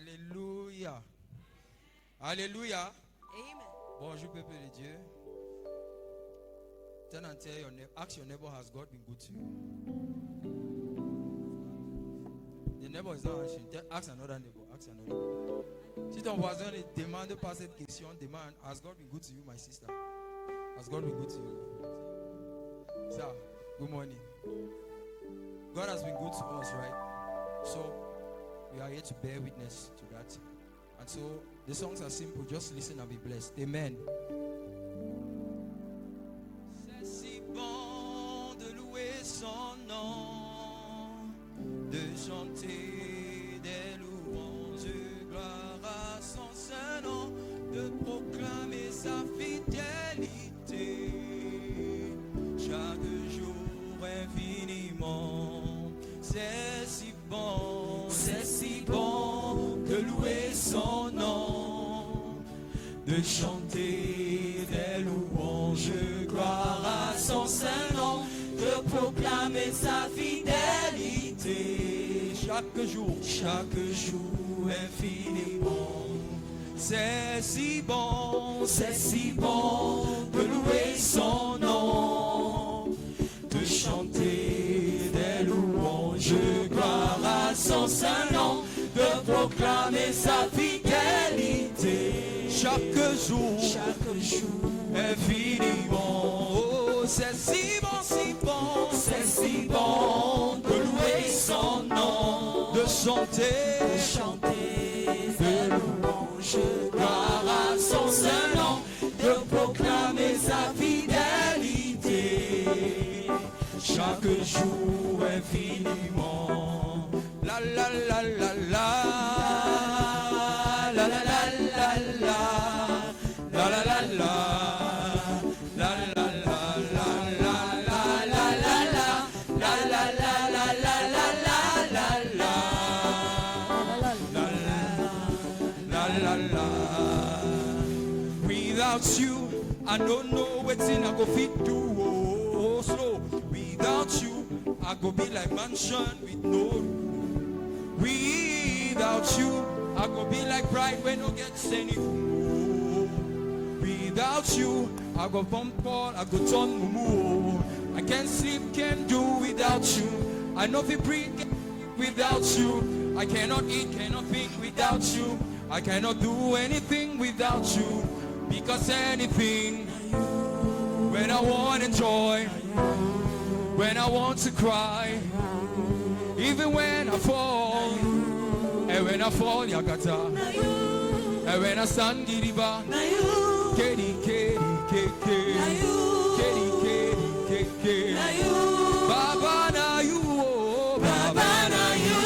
Alléluia. Alléluia. Amen. Bonjour, peuple de Dieu. Turn and tell your neighbor, ask your neighbor, has God been good to you? The neighbor is not answering. Ask another neighbor. Ask another neighbor. Si ton voisin ne demande pas cette question, demande, has God been good to you, my sister? Has God been good to you? Sir, good morning. God has been good to us, right? So, we are here to bear witness to that. And so, the songs are simple. Just listen and be blessed. Amen. C'est si bon de louer son nom, de chanter des louanges, gloire à son saint nom, de proclamer sa fidélité chaque jour infiniment. C'est si bon de louer son nom, de chanter des louanges, gloire à son saint nom, de proclamer sa fidélité chaque jour infiniment. C'est si bon de louer son nom, de chanter des louanges, gloire à son saint nom, de proclamer sa fidélité chaque jour infiniment. Oh, c'est si bon de louer son nom, de chanter des louanges, gloire à son saint nom, de proclamer sa fidélité chaque jour infiniment. La la la la la la la la la la la la la la Without you, I don't know what's in I go fit do. Oh, slow. Without you, I go be like mansion with no room. Without you, I go be like bride when no gets any food. Without you, I go pump call, I go turn mumu. I can't sleep, can't do without you. I know if you breathe without you. I cannot eat, cannot think without you. I cannot do anything without you. Because anything, when I want joy, when I want to cry, even when I fall, and when I fall, yakata, and when I stand, giriba, kedi, kedi, kedi, kedi, kedi, kedi, Baba na you, oh, Baba na you.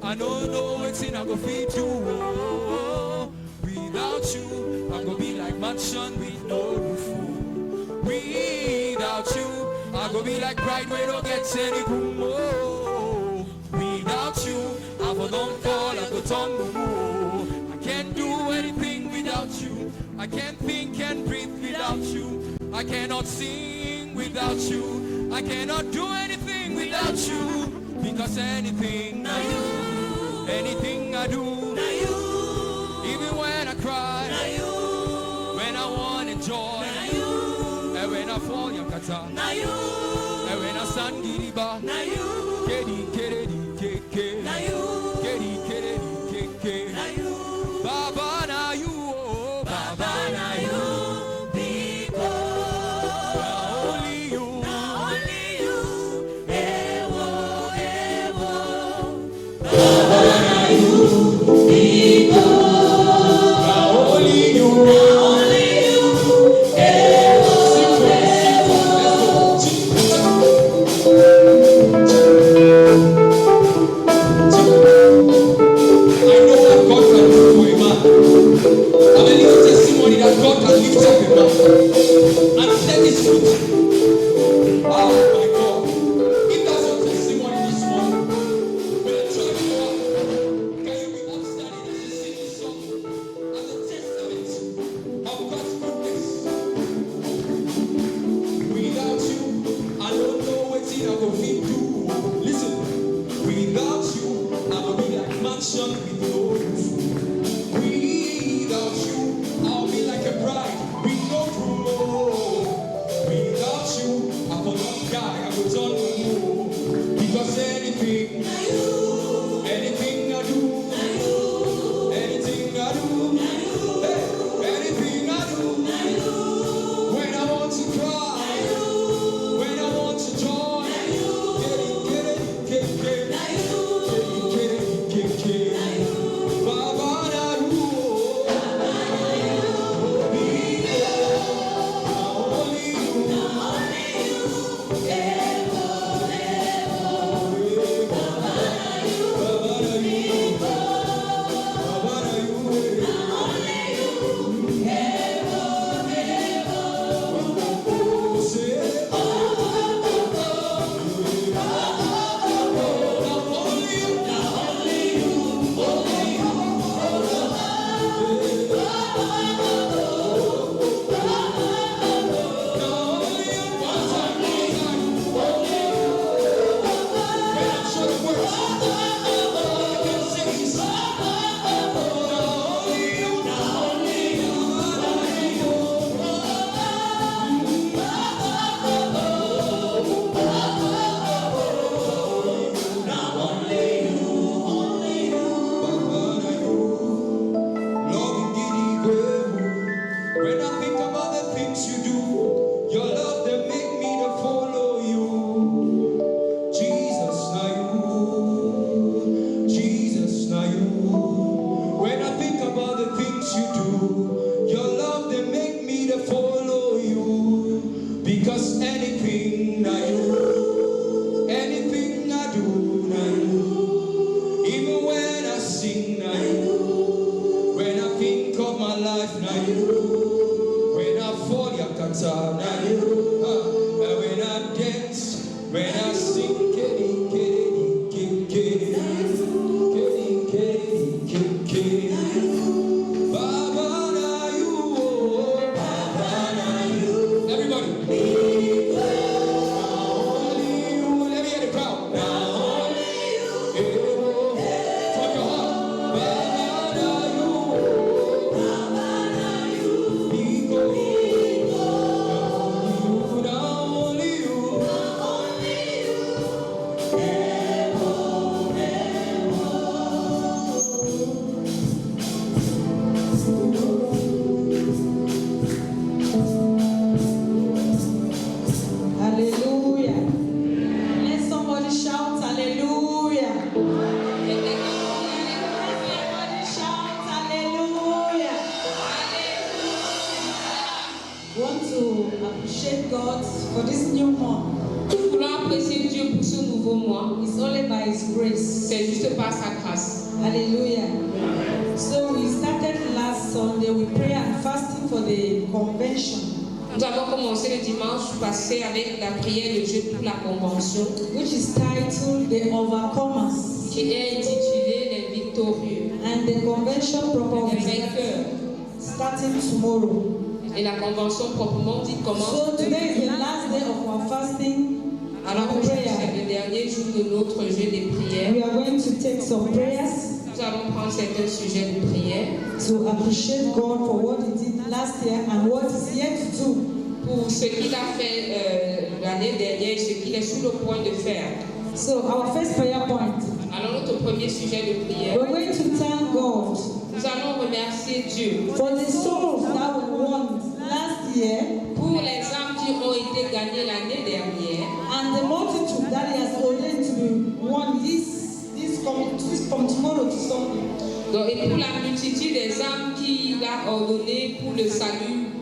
I don't know what's in I go feed you. Oh, without you, I go be like mansion with no roof. Without you, I go be like bride where no gets any room. Oh, without you, I go don't fall, I go turn mumu. I can't do anything without you. I can't think, can't breathe without you. I cannot sing without you. I cannot do anything without you. Because anything I do, anything I do, even when I cry, when I want joy, and when I fall, yakata, and when I stand, giriba, kedi, kedi, kedi, kedi, kedi, kedi, Baba na you, oh, Baba na you. When I fall, yakata, na you. And when I dance, when I sing, kedi, kedi, kedi, kedi, kedi, kedi. Baba na you, oh, Baba na you. Everybody. God for this new month. Nous voulons apprécier Dieu pour ce nouveau mois. It's only by His grace. C'est juste par sa grâce. Hallelujah. So we started last Sunday with prayer and fasting for the convention. Nous avons commencé le dimanche passé avec la prière de Dieu pour la convention, which is titled The Overcomers, qui est intitulée Les Victorieux. And the convention proper starting tomorrow. Et la convention proprement dite commence. So today is the last day of our fasting. Alors aujourd'hui c'est le dernier jour de notre jeûne des prières. We are going to take some prayers. Nous allons prendre certains sujets de prière. To appreciate God for what He did last year and what He's yet to do. Pour ce qu'il a fait l'année dernière et ce qu'il est sur le point de faire. So our first prayer point. Alors notre premier sujet de prière. We're going to thank God. Nous allons remercier Dieu for the souls that were won last year. Pour les âmes qui ont été gagnées l'année dernière. And the multitude that He has ordained to be won this from tomorrow to Sunday. Donc, et pour la multitude des âmes qu'il a ordonné pour le salut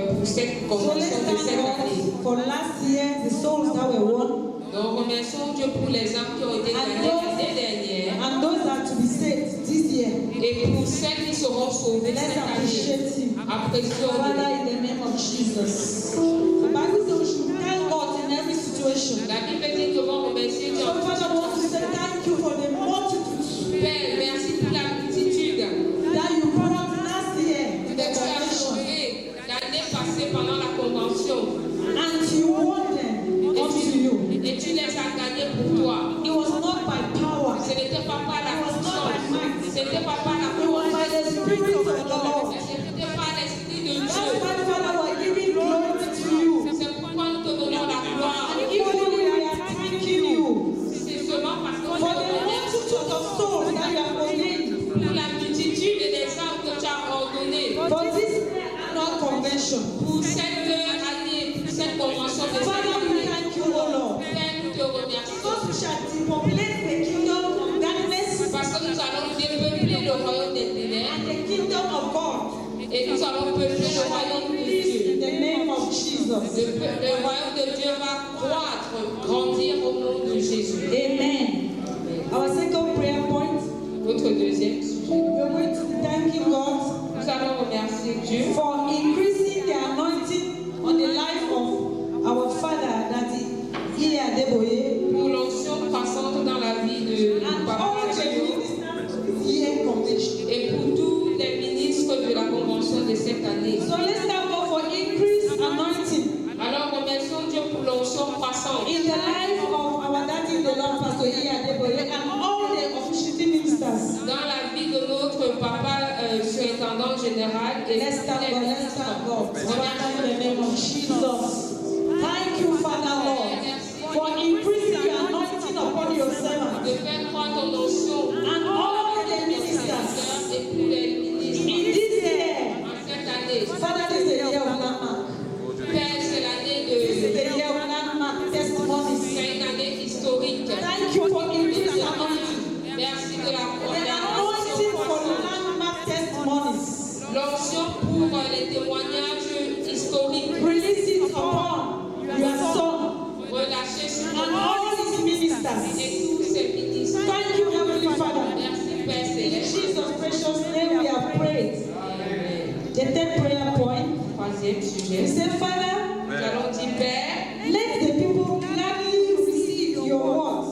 pour cette convention de cette année. For last year, the souls that were won. Donc remercions Dieu pour les âmes qui ont été gagnées l'année dernière. And those that to be saved this year. Et pour celles qui seront sauvées cette année. Apprécions Father, in the name of Jesus. The Bible says we should thank God in every situation. La Bible dit que nous remercions Dieu. So Father, I want to say thank you for the multitude. Père, merci pour la multitude. That you brought last year. Que tu as sauvé l'année passée pendant la convention. And you won them unto you. Et tu les as gagnés pour toi. It was not by power. Ce n'était pas par la puissance. Ce n'était pas par la It was by the Spirit of the Lord. Ce n'était pas l'Esprit de Dieu. That's why, Father, we're giving glory to you. C'est pourquoi nous te donnons la gloire. And even we are thanking you. C'est seulement parce que for the multitude of souls that you have ordained. Pour la multitude des âmes que tu as ordonnées. For this annual convention. Pour cette année, pour cette convention de Father, we thank you, O Lord. Père, nous te remercions. Because we shall depopulate the kingdom of darkness. Parce que nous allons dépeupler le royaume des ténèbres. And the kingdom of God. Et nous allons peupler le royaume de Dieu. In the name of Jesus. Le royaume de Dieu va croître, grandir au nom de Jésus. Amen. Our second prayer point. Notre deuxième sujet. We're going to be thanking God. Nous allons remercier Dieu for increasing the anointing on the life of our father that he Adeboye. Pour l'onction croissante dans la vie de Papa et pour tous les ministres de la convention de cette année. So let's thank God for increased anointing. Alors remercions Dieu pour l'onction croissante. In the life of our daddy, the Lord Pastor Adeboye, and all the officiating ministers. Dans la vie de notre papa surintendant général et let's thank God. Let's thank God. In the name of Jesus. Thank you, Father Lord, for increasing the anointing upon your servant. De faire croître ton onction and all the ministers. Et pour les ministres. In this year. En cette année. Father, this is the year of landmark. Père, c'est l'année de. This is the year of landmark testimonies. C'est une année historique. Thank you for increasing anointing. Merci de la The anointing for landmark testimonies. L'onction pour les témoignages historiques. Release it upon your son. Relâchez sur and all his ministers. Et tous ces ministres. Thank you, Heavenly Father. Merci, Père Céleste. In Jesus' precious name we have prayed. The third prayer troisième We sujet. say, Father, Nous allons dire, Père, let the people gladly receive your word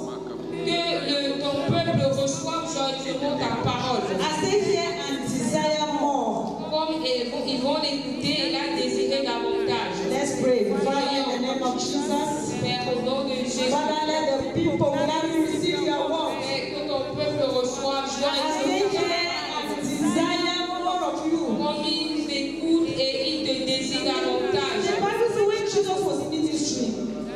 que ton peuple reçoive joyeusement ta parole. as they hear and desire more. Comme ils vont l'écouter et la désirer davantage. Let's pray. Father, in the name of Jesus. Père, au nom de Jésus, Father, let the people gladly receive your word Père, que ton peuple reçoive as they joyeusement ta hear parole. and desire more of you. Comme ils écoutent et ils te désirent davantage. The Bible says when Jesus was in ministry,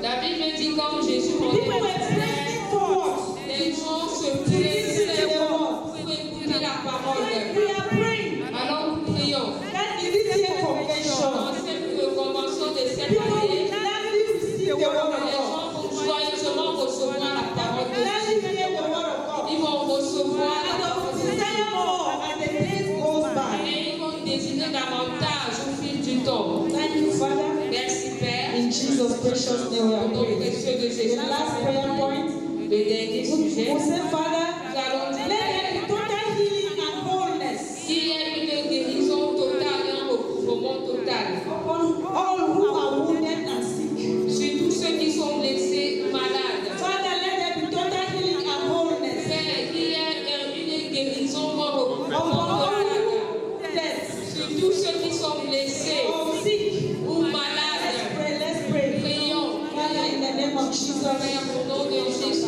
La Bible dit comme Jésus people were prenait pressing forward les gens se to listen to pressaient the word. pour écouter la parole. We are praying Alors nous prions. that in this year convention, Dans cette convention de cette people will année, gladly receive the word of les God. gens vont joyeusement recevoir la parole de Gladly Dieu. hear the word of God. Ils vont recevoir la And parole they de will desire more as the days goes by. Dieu. Et ils vont désirer davantage au fil du temps. Thank you, Father. Merci Père. In Jesus' precious name we Au are nom praying. précieux de Jésus. The last prayer point, Le dernier sujet. we say, Father, Nous allons let dire there be total healing and wholeness qu'il y ait une guérison totale et un recouvrement total. upon all who are wounded and sick. Sur tous ceux qui sont blessés ou malades. Father, let there be total healing and wholeness Père, qu'il y ait une guérison ou un upon recouvrement all total. who are dead Sur tous ceux qui sont blessés or sick. ou malades. Let's pray. Prions. Father, in the name of Jesus, Père, au nom de Jésus.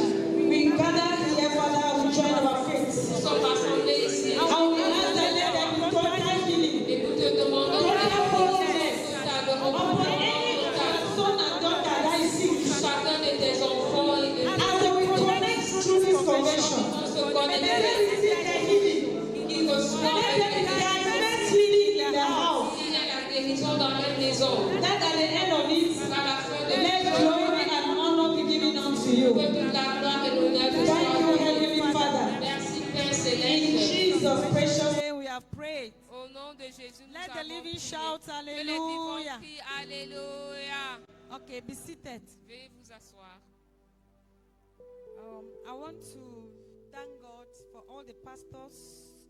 we gather here, Father, we join our faith. Nous sommes rassemblés ici. And we ask that let there be total healing Et nous te demandons de total wholeness faire de upon any of total. your son and daughter that is sick. Chacun de tes enfants et de As they will connect through this convention, tous se may they connecter, receive their healing. qui May reçoivent there be direct healing in their house. il y a la guérison dans leur maison. That at the end of it, À la fin de let glory and honor be given unto you. que toute la gloire et l'honneur te Thank you, soient. Heavenly Father. Merci Père In Céleste. Jesus' precious Today we have prayed. Au nom de Jésus, nous Let the avons living prié. shout Que les vivants hallelujah. crient Alléluia. Okay, be seated. Veuillez vous asseoir. I want to thank God for all the pastors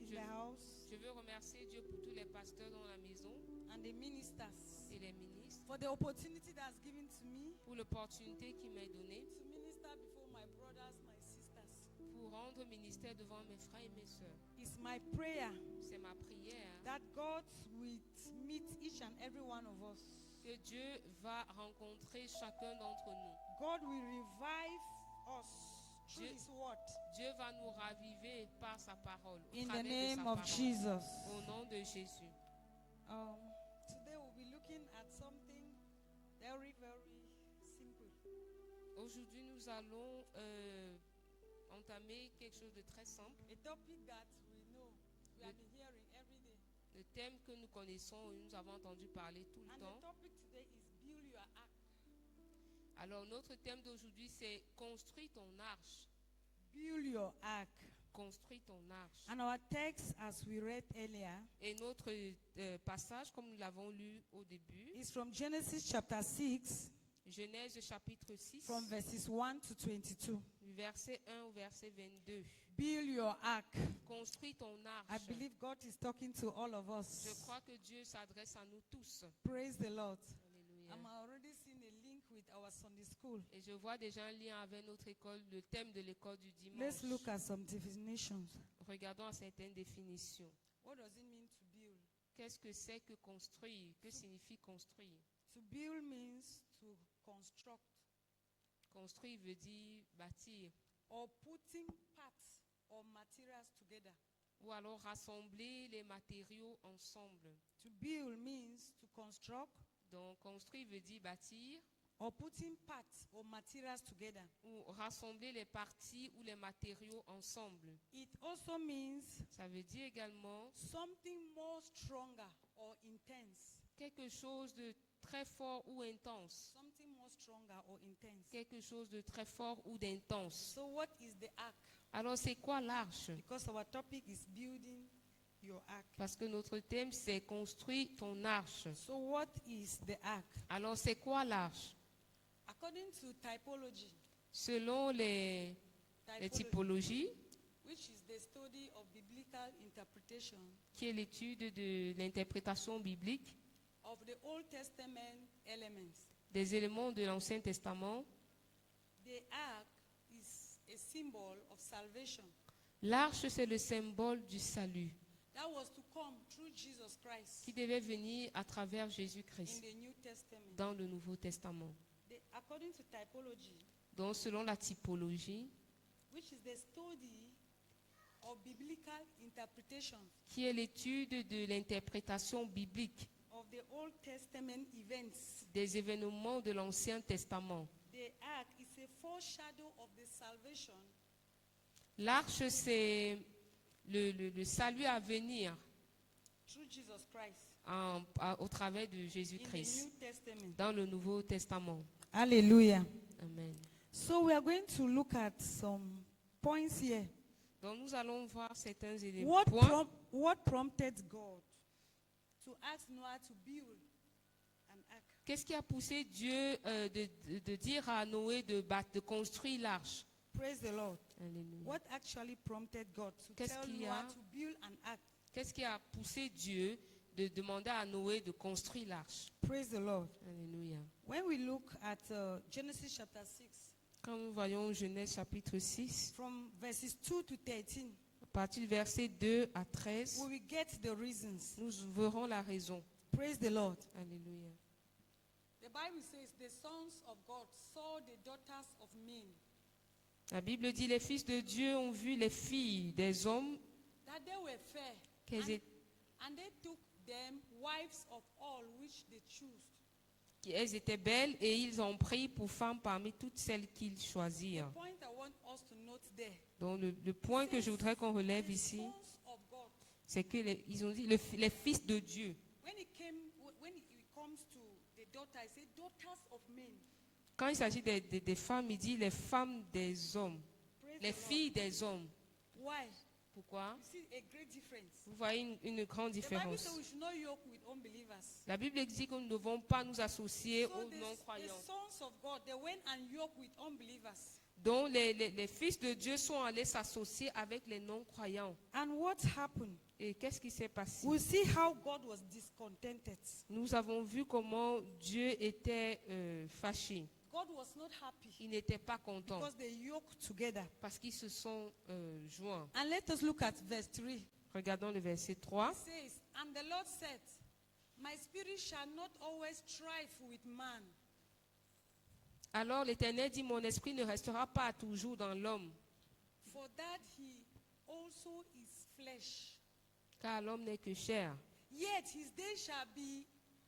in the house Je veux remercier Dieu pour tous les pasteurs dans la maison and the ministers et les ministres for the opportunity that's given to me pour l'opportunité qu'il m'a donnée to minister before my brothers, my sisters. pour rendre ministère devant mes frères et mes sœurs. It's my prayer C'est ma prière that God will meet each and every one of us. que Dieu va rencontrer chacun d'entre nous. God will revive us through Dieu- His word. Dieu va nous raviver par sa parole. Au In the travers de sa name of parole. Jesus. Au nom de Jésus. Today we'll be looking at something very, very simple. Aujourd'hui, nous allons entamer quelque chose de très simple. A topic that we know, we have been hearing every day. Le thème que nous connaissons et nous avons entendu parler tout le And temps. the topic today is build your ark. Alors, notre thème d'aujourd'hui, c'est construis ton arche. Build your ark. Construis ton arche. And our text, as we read earlier, Et notre passage, comme nous l'avons lu au début, is from Genesis chapter 6, Genèse chapitre 6, from verses 1 to 22. du verset 1 au verset 22. Build your ark. Construis ton I arche. believe God is talking to all of Je us. crois que Dieu s'adresse à nous tous. Praise the Lord. Alléluia. I'm already seeing a link with our Sunday school. Et je vois déjà un lien avec notre école, le thème de l'école du dimanche. Let's look at some definitions. Regardons à certaines définitions. What does it mean to build? Qu'est-ce que c'est que construire? Que signifie construire? To build means to construct Construire veut dire bâtir or putting parts or materials together. ou alors rassembler les matériaux ensemble. To build means to construct Donc construire veut dire bâtir or putting parts or materials together. ou rassembler les parties ou les matériaux ensemble. It also means Ça veut dire également something more stronger or intense. quelque chose de très fort ou intense. Something more stronger or intense. Quelque chose de très fort ou d'intense. So what is the ark? Alors c'est quoi l'arche? Because our topic is building your ark. Parce que notre thème c'est construire ton arche. So what is the ark? Alors c'est quoi l'arche? According to typology, Selon les typologies, which is the study of biblical interpretation qui est l'étude de l'interprétation biblique of the Old Testament elements. des éléments de l'Ancien Testament. The ark is a symbol of salvation L'arche, c'est le symbole du salut that was to come through Jesus Christ qui devait venir à travers in Jésus-Christ the New Testament. dans le Nouveau Testament. According to typology, Donc, selon la typologie, which is the study of biblical interpretation qui est l'étude de l'interprétation biblique of the Old Testament events. des événements de l'Ancien Testament. The ark is a foreshadow of the salvation L'arche, c'est le salut à venir through Jesus Christ au travers de in the Jésus-Christ New Testament. dans le Nouveau Testament. Hallelujah. Amen. So we are going to look at some points here. Donc, nous allons voir certains What, points. what prompted God to ask Noah to build an ark? Qu'est-ce qui a poussé Dieu de dire à Noé de construire l'arche? Praise the Lord. Alléluia. What actually prompted God to Qu'est-ce tell qu'il y Noah a? to build an ark? Qu'est-ce qui a poussé Dieu de demander à Noé de construire l'arche? Praise the Lord. Alléluia. When we look at Genesis chapter 6, Quand nous voyons Genèse chapitre 6, from verses 2 to 13, à partir du verset 2 à 13, we will get the reasons. nous verrons la raison. Praise the Lord. Alléluia. The Bible says the sons of God saw the daughters of men, La Bible dit, les fils de Dieu ont vu les filles des hommes that they were fair, qu'elles étaient and they took them wives of all which they chose. elles étaient belles et ils ont pris pour femmes parmi toutes celles qu'ils The choisirent. point I want us to note there, Donc le point que je voudrais qu'on relève the ici, sons of God. c'est que ils ont dit les fils de Dieu. When it comes to the daughter, it says daughters of men. Quand il s'agit des femmes, il dit les femmes des hommes, Praise les the Lord. filles des hommes. Why? Pourquoi? You see a great difference. Vous voyez une grande The Bible différence. says we should not yoke with unbelievers. La Bible dit que nous ne devons pas nous associer So aux the non-croyants. sons of God, they went and yoked with unbelievers. Donc les fils de Dieu sont allés s'associer avec les non-croyants. And what happened? Et qu'est-ce qui s'est passé? We see how God was discontented. Nous avons vu comment Dieu était fâché. God was not happy Il n'était pas content because they yoked together. parce qu'ils se sont joints. And let us look at verse 3. Regardons le verset 3. It says, and the Lord said, my spirit shall not always strive with man, Alors l'Éternel dit, mon esprit ne restera pas toujours dans l'homme, for that he also is flesh. car l'homme n'est que chair. Yet his days shall be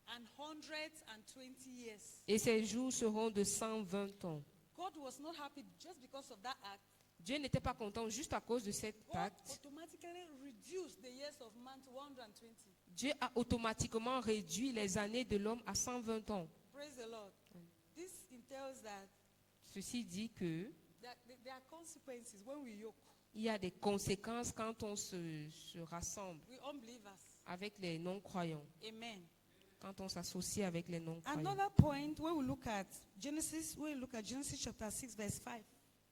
120 years. Et ses jours seront de 120 ans. God was not happy just because of that act. Dieu n'était pas content juste à cause de cet God acte. automatically reduced the years of man to 120. Dieu a automatiquement réduit les années de l'homme à 120 ans. Praise the Lord. This entails that Ceci dit que there are consequences when we yoke il y a des conséquences quand on se rassemble with unbelievers. avec les non-croyants, Amen. quand on s'associe avec les non-croyants. Another point when we look at Genesis chapter 6, verse 5.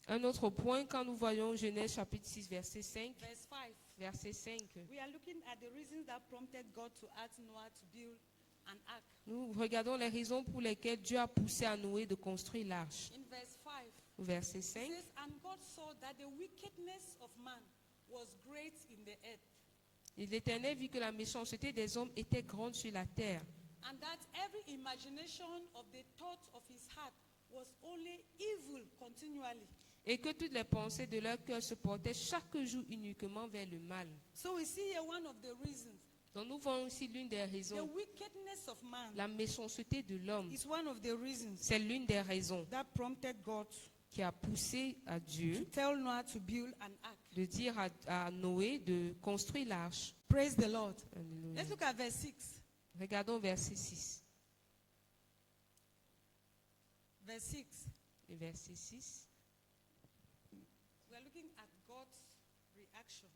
Un autre point, quand nous voyons Genèse chapitre 6, verset 5, Verse 5. verset 5, We are looking at the reasons that prompted God to ask Noah to build an ark. nous regardons les raisons pour lesquelles Dieu a poussé à Noé de construire l'arche. In verse 5, Au verset it 5, says, and God saw that the wickedness of man was great in the earth, et l'Éternel vit que la méchanceté des hommes était grande sur la terre, and that every imagination of the thoughts of his heart was only evil continually. et que toutes les pensées de leur cœur se portaient chaque jour uniquement vers le mal. So we see here one of the reasons. Donc nous voyons aussi l'une des The raisons, wickedness of man la méchanceté de l'homme. is one of the reasons C'est l'une des raisons that prompted God qui a poussé à to Dieu tell Noah to build an ark. de dire à Noé de construire l'arche. Praise the Lord. Alléluia. Let's look at verse 6. Regardons verset 6. Verse 6. Et verset 6, We are looking at God's reaction.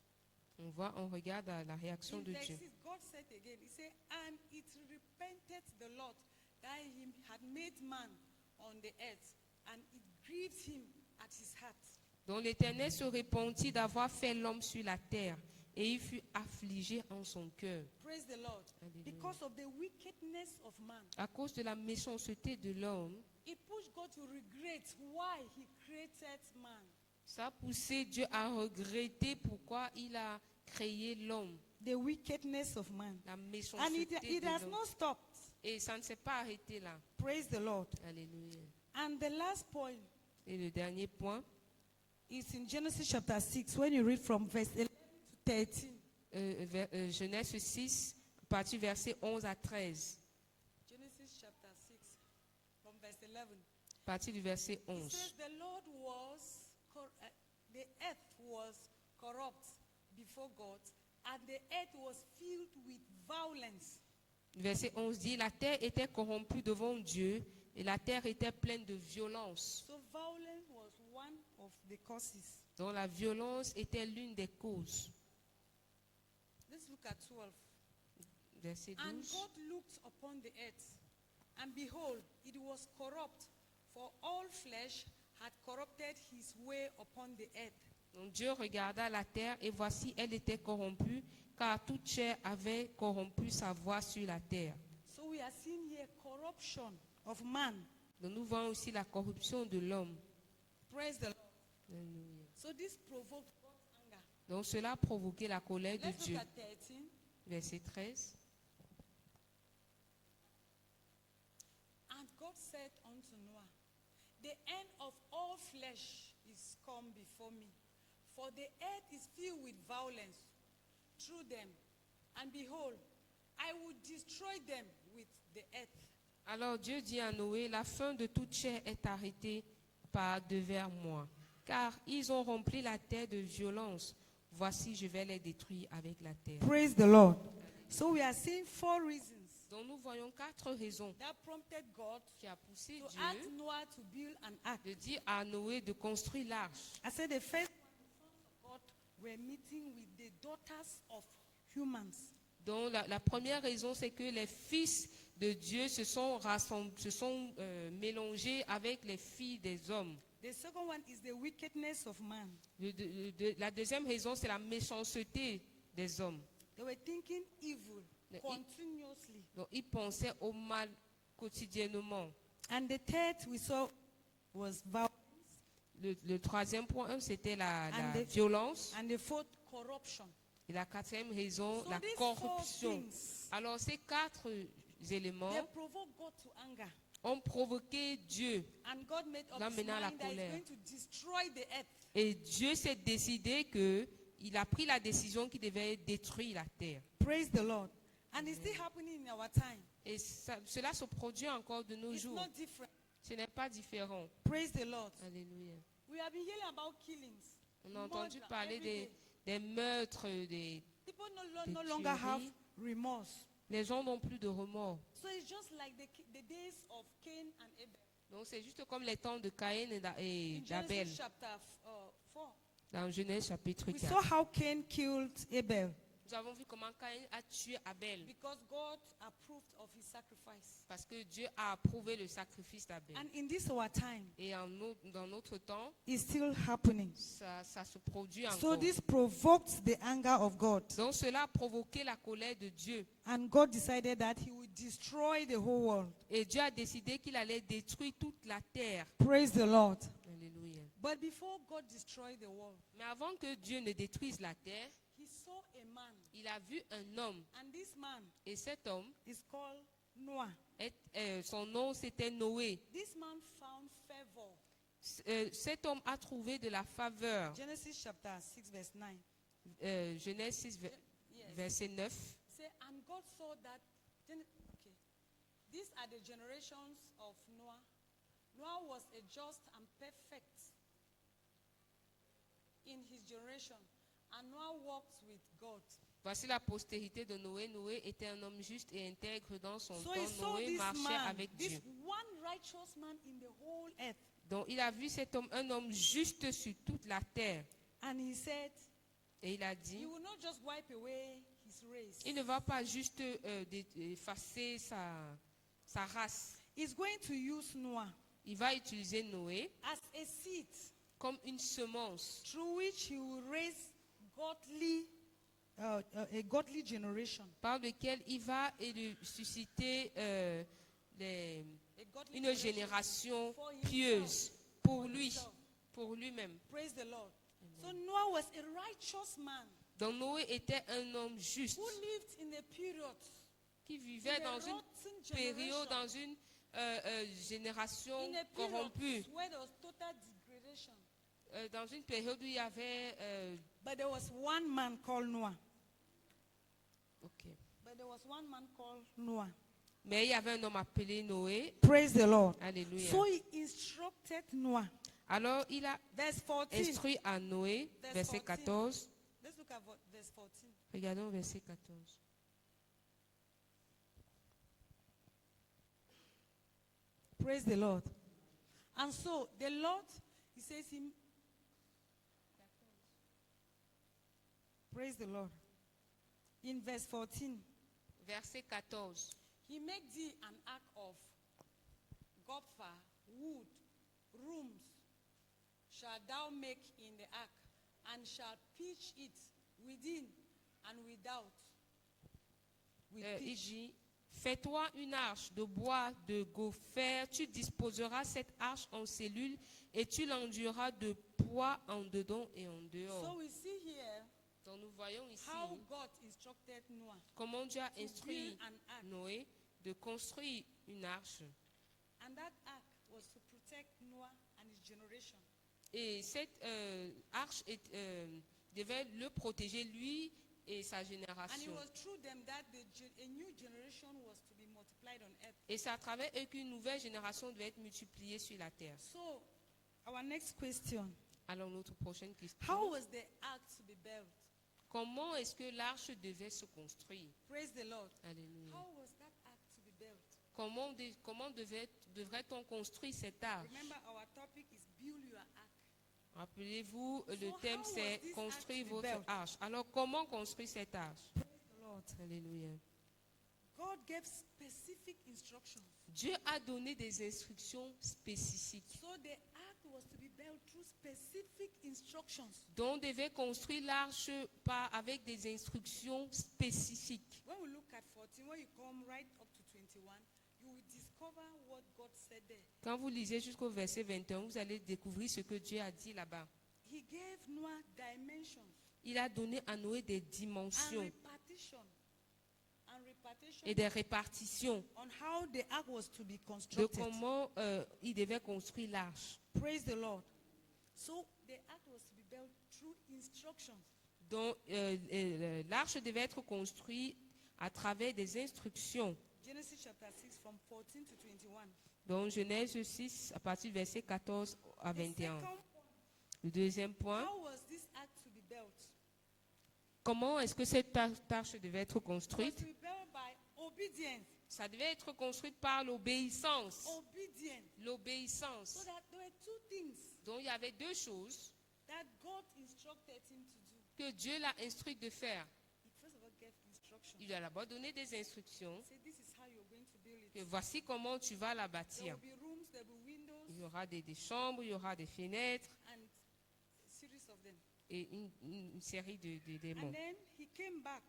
on regarde à la réaction In de verse Dieu. 6, God said again, He said, and it repented the Lord that He had made man on the earth, and it grieved Him at His heart. Donc l'Éternel se repentit d'avoir fait l'homme sur la terre, Et il fut affligé en son cœur. Praise the Lord. Alléluia. Because of the wickedness of man. À cause de la méchanceté de l'homme, It pushed God to regret why he created man. ça a poussé Dieu à regretter pourquoi il a créé l'homme. The wickedness of man. La And méchanceté it de has l'homme. not stopped. Et ça ne s'est pas arrêté là. Praise the Lord. Alléluia. And the last point Et le dernier point, is in Genesis chapter 6, when you read from verse 11 to 13. Genèse 6, partie verset 11 à 13. Genesis chapter 6, from verse 11. Partie du verset It 11. says, the earth was corrupt before God, and the earth was filled with violence. Verset 11 dit, la terre était corrompue devant Dieu et la terre était pleine de violence. So violence was one of the causes. Donc la violence était l'une des causes. Let's look at 12. Verset And 12. God looked upon the earth, and behold, it was corrupt, for all flesh had corrupted his way upon the earth. Donc Dieu regarda la terre et voici elle était corrompue car toute chair avait corrompu sa voie sur la terre. So we are seeing here corruption of man. Donc nous voyons aussi la corruption de l'homme. Praise the Lord. Alléluia. So this provoked God's anger. Donc cela a provoqué la colère de Let's Dieu. look at 13. Verset 13. And God said unto Noah, the end of all flesh is come before me, for the earth is filled with violence through them. And behold, I will destroy them with the earth. Alors Dieu dit à Noé, la fin de toute chair est arrêtée par devers moi, car ils ont rempli la terre de violence. Voici, je vais les détruire avec la terre. Praise the Lord. So we are seeing 4 reasons Donc nous voyons 4 raisons that prompted God qui a poussé to ask Dieu Noah to build an ark. de dire à Noé de construire l'arche. I said the first one, the sons of God were meeting with the daughters of humans. Donc la première raison, c'est que les fils de Dieu se sont mélangés avec les filles des hommes. The second one is the wickedness of man. La deuxième raison, c'est la méchanceté des hommes. They were thinking evil The- continuously. Donc ils pensaient au mal quotidiennement. And the third we saw was violence. Le troisième point, c'était la And the- violence. And the fourth, corruption. Et la quatrième raison, So la these 4 corruption. things, Alors ces 4 éléments they provoke God to anger. ont provoqué Dieu. And God made up Là, his maintenant, la mind that he's colère. going to destroy the earth. Et Dieu s'est décidé qu'il a pris la décision qu'il devait détruire la terre. Praise the Lord. And it's still happening in our time. Et cela se produit encore de nos It's jours. not different. Ce n'est pas différent. Praise the Lord. Alléluia. We have been hearing about killings. On a entendu Murder, parler every day. des meurtres, des People des no longer have tueries. remorse. Les gens n'ont plus de remords. So it's just like the days of Cain and Abel. Donc c'est juste comme les temps de Caïn et In d'Abel Genesis chapter 4. dans Genèse chapitre We 4. saw how Cain killed Abel Nous avons vu comment Caïn a tué Abel because God approved of his sacrifice. parce que Dieu a approuvé le sacrifice d'Abel. And in this our time, Et dans notre temps, it's still happening. ça se produit So encore. this provoked the anger of God. Donc cela a provoqué la colère de Dieu. And God decided that he would destroy the whole world. Et Dieu a décidé qu'il allait détruire toute la terre. Praise the Lord. Alléluia. But before God destroyed the world, Mais avant que Dieu ne détruise la terre, he saw a man. il a vu un homme. And this man Et cet homme, is called Noah. son nom c'était Noé. This man found favor. Cet homme a trouvé de la faveur. Genesis chapter 6 verse 9. Genèse 6, Yes. verset 9. Say, and God saw that. Okay. These are the generations of Noah. Noah was a just and perfect in his generation, and Noah walked with God. Voici la postérité de Noé. Noé était un homme juste et intègre dans son So he temps. saw Noé this marchait man, avec this Dieu. one righteous man in the whole earth, Donc il a vu cet homme, un homme juste sur toute la terre. and he said, Et il a he dit, will not just wipe away his race. il ne va pas juste effacer sa race. He's going to use Noah Il va utiliser Noé as a seed comme une semence through which he will raise godly a godly generation. par lequel il va susciter A godly une génération for himself. pieuse pour lui, himself. pour lui-même. Praise the Lord. So Noah was a righteous man Donc Noé était un homme juste who lived in a period, qui vivait in a dans une rotten période, generation, dans une génération in a corrompue, period where there was total degradation. dans une période où il y avait... But there was one man called Noah. ok. But there was one man called Noah. Mais il y avait un homme appelé Noé. Praise the Lord. Alléluia. So he instructed Noah. Alors il a Verse 14. instruit à Noé, Verse verset 14. Let's look at verse 14. Regardons verset 14. Praise the Lord. And so the Lord, he says him. Praise the Lord. In verse 14, Verset 14. he made thee an ark of gopher, wood, rooms, shalt thou make in the ark, and shalt pitch it within and without. With Il pitch. dit, fais-toi une arche de bois de gopher, tu disposeras cette arche en cellules et tu l'enduiras de poids en dedans et en dehors. So we see here Donc nous voyons ici how God instructed Noah comment Dieu a to instruit build an ark. Noé de construire une arche. And that ark was to protect Noah and his generation. Et cette arche devait le protéger, lui et sa And it génération. was through them that a new generation was to be multiplied on earth. Et c'est à travers eux qu'une nouvelle génération devait être multipliée sur la terre. So, our next question. Alors notre prochaine question. How was the ark to be built? Comment est-ce que l'arche devait se construire? Praise the Lord. Alléluia. How was that ark to be built? Comment devrait-on construire cette arche? Remember, our topic is build your ark. Rappelez-vous, le So thème how c'est was this construire ark to be votre built? arche. Alors comment construire cette arche? Praise the Lord. Alléluia. God gave specific instructions. Dieu a donné des instructions spécifiques. So the ark was to be built through specific instructions. Donc on devait construire l'arche avec des instructions spécifiques. When we look at 14, when you come right up to 21, you will discover what God said there. Quand vous lisez jusqu'au verset 21, vous allez découvrir ce que Dieu a dit là-bas. He gave Noah dimensions Il a donné à Noé des and dimensions repartition et des répartitions on how the ark was to be de constructed. comment il devait construire l'arche. Praise the Lord. So the ark was to be built through instructions. Donc l'arche devait être construite à travers des instructions. Genesis chapter 6 from 14 to 21. Donc Genèse 6 à partir du verset 14 à The 21. second, Le deuxième point, how was this ark to be built? comment est-ce que cette arche devait être It was construite? to be built by obedience. Ça devait être construite par l'obéissance. Obedience. So L'obéissance. that there were two things Donc il y avait deux choses that God instructed him to do. que Dieu l'a instruit de faire. He first of all gave instructions. Il lui a d'abord donné des instructions. Say this is how you're going to build it. Que voici comment tu vas la There bâtir. will be rooms, there will be windows, Il y aura des chambres, il y aura des fenêtres and a series of them. et une série d'éléments. And then he came back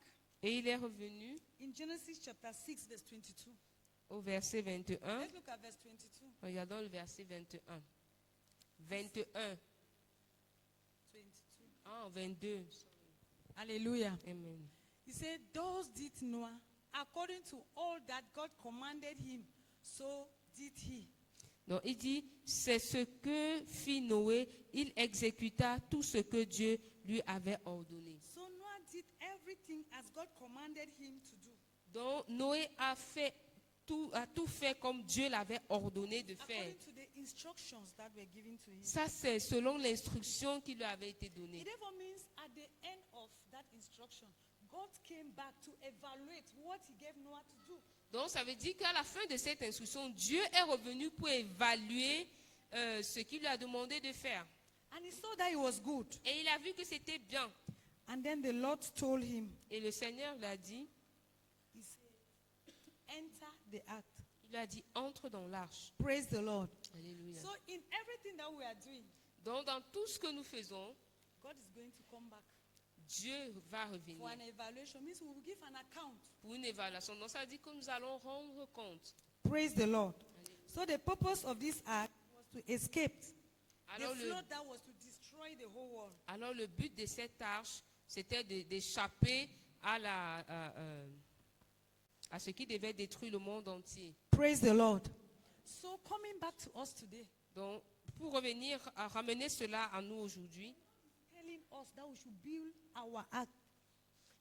Et il est revenu in Genesis chapter 6, verse 22. au verset 21. Let's look at verse 22. Regardons le verset 21. 21. 22. Ah, 22. Hallelujah. Amen. He said, thus did Noah, according to all that God commanded him, so did he. Donc il dit, c'est ce que fit Noé, il exécuta tout ce que Dieu lui avait ordonné. So Noah did everything as God commanded him to do. Donc Noé a tout fait comme Dieu l'avait ordonné de faire. According to the instructions that were given to him. Ça, c'est selon l'instruction qui lui avait été donnée. It therefore means at the end of that instruction, God came back to evaluate what he gave Noah to do. Donc ça veut dire qu'à la fin de cette instruction, Dieu est revenu pour évaluer ce qu'il lui a demandé de faire. And he saw that it was good. Et il a vu que c'était bien. And then the Lord told him, Et le Seigneur lui a dit, he said, enter the ark. il lui a dit, entre dans l'arche. Praise the Lord. Alléluia. So in everything that we are doing, Donc dans tout ce que nous faisons, God is going to come back Dieu va for revenir an evaluation. Means we will give an account. pour une évaluation. Donc ça veut dire que nous allons rendre compte. Praise the Lord. So the purpose of this act was to escape Alors the le, flood that was to destroy the whole world. alors le but de cette arche, c'était d'échapper à ce qui devait détruire le monde entier. Praise the Lord. So coming back to us today, Donc, pour revenir à ramener cela à nous aujourd'hui, telling us that we should build our ark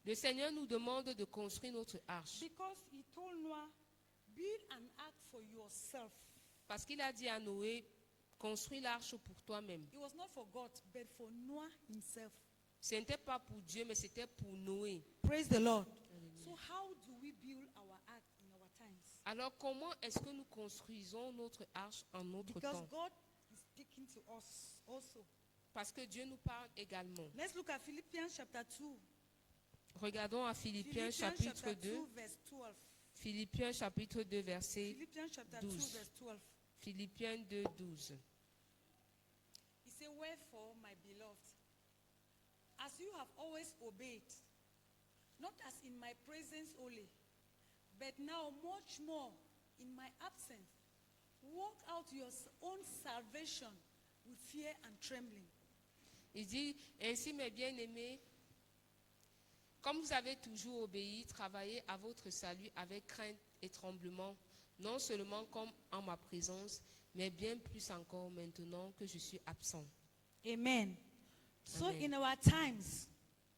le Seigneur nous demande de construire notre arche. because he told Noah, build an ark for yourself. Parce qu'il a dit à Noé, construis l'arche pour toi-même. It was not for God, but for Noah himself. Ce n'était pas pour Dieu, mais c'était pour Noé. Praise the Lord. So how do we build our ark in our times? Alors, comment est-ce que nous construisons notre arche en notre Because temps? God is speaking to us also. Parce que Dieu nous parle également. Let's look at Philippians chapter 2. Regardons à Philippiens chapitre chapter 2. 2 verse 12. Philippiens chapitre 2, verset Philippians chapter 2 12. verse 12. Philippiens 2, 12. He said, wherefore, my beloved, as you have always obeyed, not as in my presence only, but now much more in my absence, work out your own salvation with fear and trembling. Il dit, ainsi mes bien-aimés, comme vous avez toujours obéi, travaillez à votre salut avec crainte et tremblement, non seulement comme en ma présence, mais bien plus encore maintenant que je suis absent. Amen. So Amen. in our times,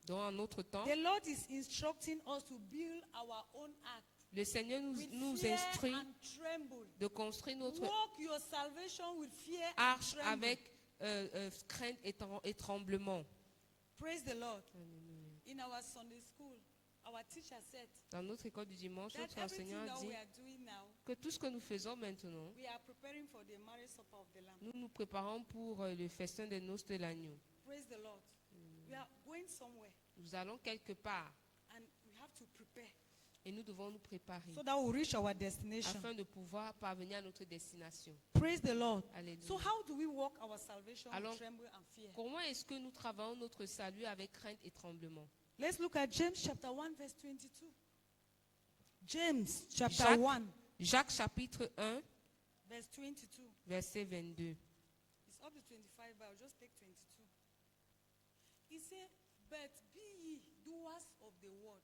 Donc en notre temps, the Lord is instructing us to build our own ark le Seigneur with nous fear instruit and tremble. de construire notre Walk your salvation with fear and arche tremble. avec crainte et tremblement. Praise the Lord. In our Sunday school, our teacher said Dans notre école du dimanche, that notre everything enseignant a that dit we are doing now, que tout ce que nous faisons maintenant, we are preparing for the marriage supper of the Lamb. nous nous préparons pour le festin des noces de l'agneau. Praise the Lord. We are going somewhere Nous allons quelque part and we have to prepare et nous devons nous préparer so that we'll reach our destination. afin de pouvoir parvenir à notre destination. Praise the Lord. Alléluia. So how do we walk our salvation Alors, with tremble and fear? Comment est-ce que nous travaillons notre salut avec crainte et tremblement? Let's look at James chapter 1 verse 22. James chapter Jacques, 1 Jacques chapitre 1, verse 22. verset 22. It's up to 25, but I'll just take 22. He said, but be ye doers of the word,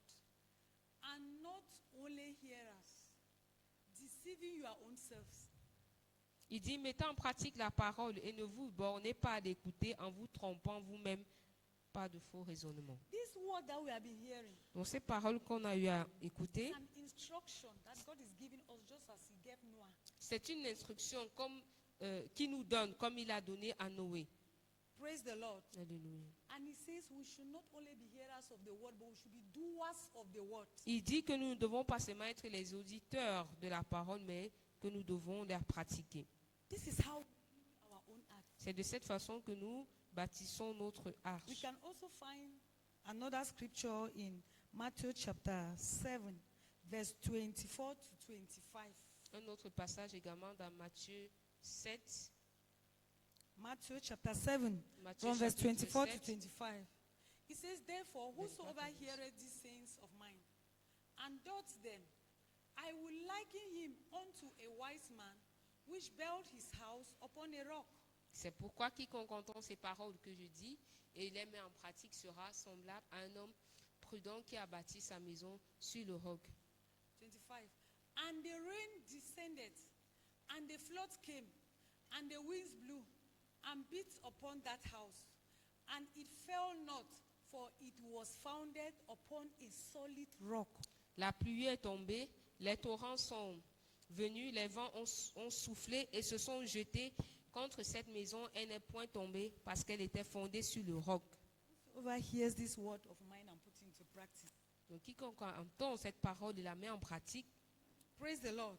and not only hearers, deceiving your own selves. Il dit, mettez en pratique la parole et ne vous bornez pas à l'écouter en vous trompant vous-même, pas de faux raisonnements. This word that we have been hearing Donc ces paroles qu'on a eu à écouter, is an instruction that God is giving us just as He gave Noah. c'est une instruction comme, qui nous donne, comme il a donné à Noé. Praise the Lord. Alléluia. And He says we should not only be hearers of the word, but we should be doers of the word. Il dit que nous ne devons pas seulement être les auditeurs de la parole, mais que nous devons la pratiquer. This is how we build our own act. C'est de cette façon que nous bâtissons notre We arche. can also find another scripture in Matthew chapter 7, verse 24 to 25. Un autre passage également dans Matthieu 7. Matthew chapter 7, Matthieu from verse chapitre 24 to 7. 25. It says, therefore, whosoever heareth these sayings of mine, and doth them, I will liken him unto a wise man, which built his house upon a rock. C'est pourquoi quiconque entend ces paroles que je dis et les met en pratique sera semblable à un homme prudent qui a bâti sa maison sur le roc. 25. And the rain descended, and the floods came, and the winds blew, and beat upon that house. And it fell not, for it was founded upon a solid rock. La pluie est tombée, les torrents sont venus, les vents ont soufflé et se sont jetés contre cette maison. Elle n'est point tombée parce qu'elle était fondée sur le roc. Whoever hears this word of mine and put it into practice. Donc quiconque entend cette parole et la met en pratique. Praise the Lord.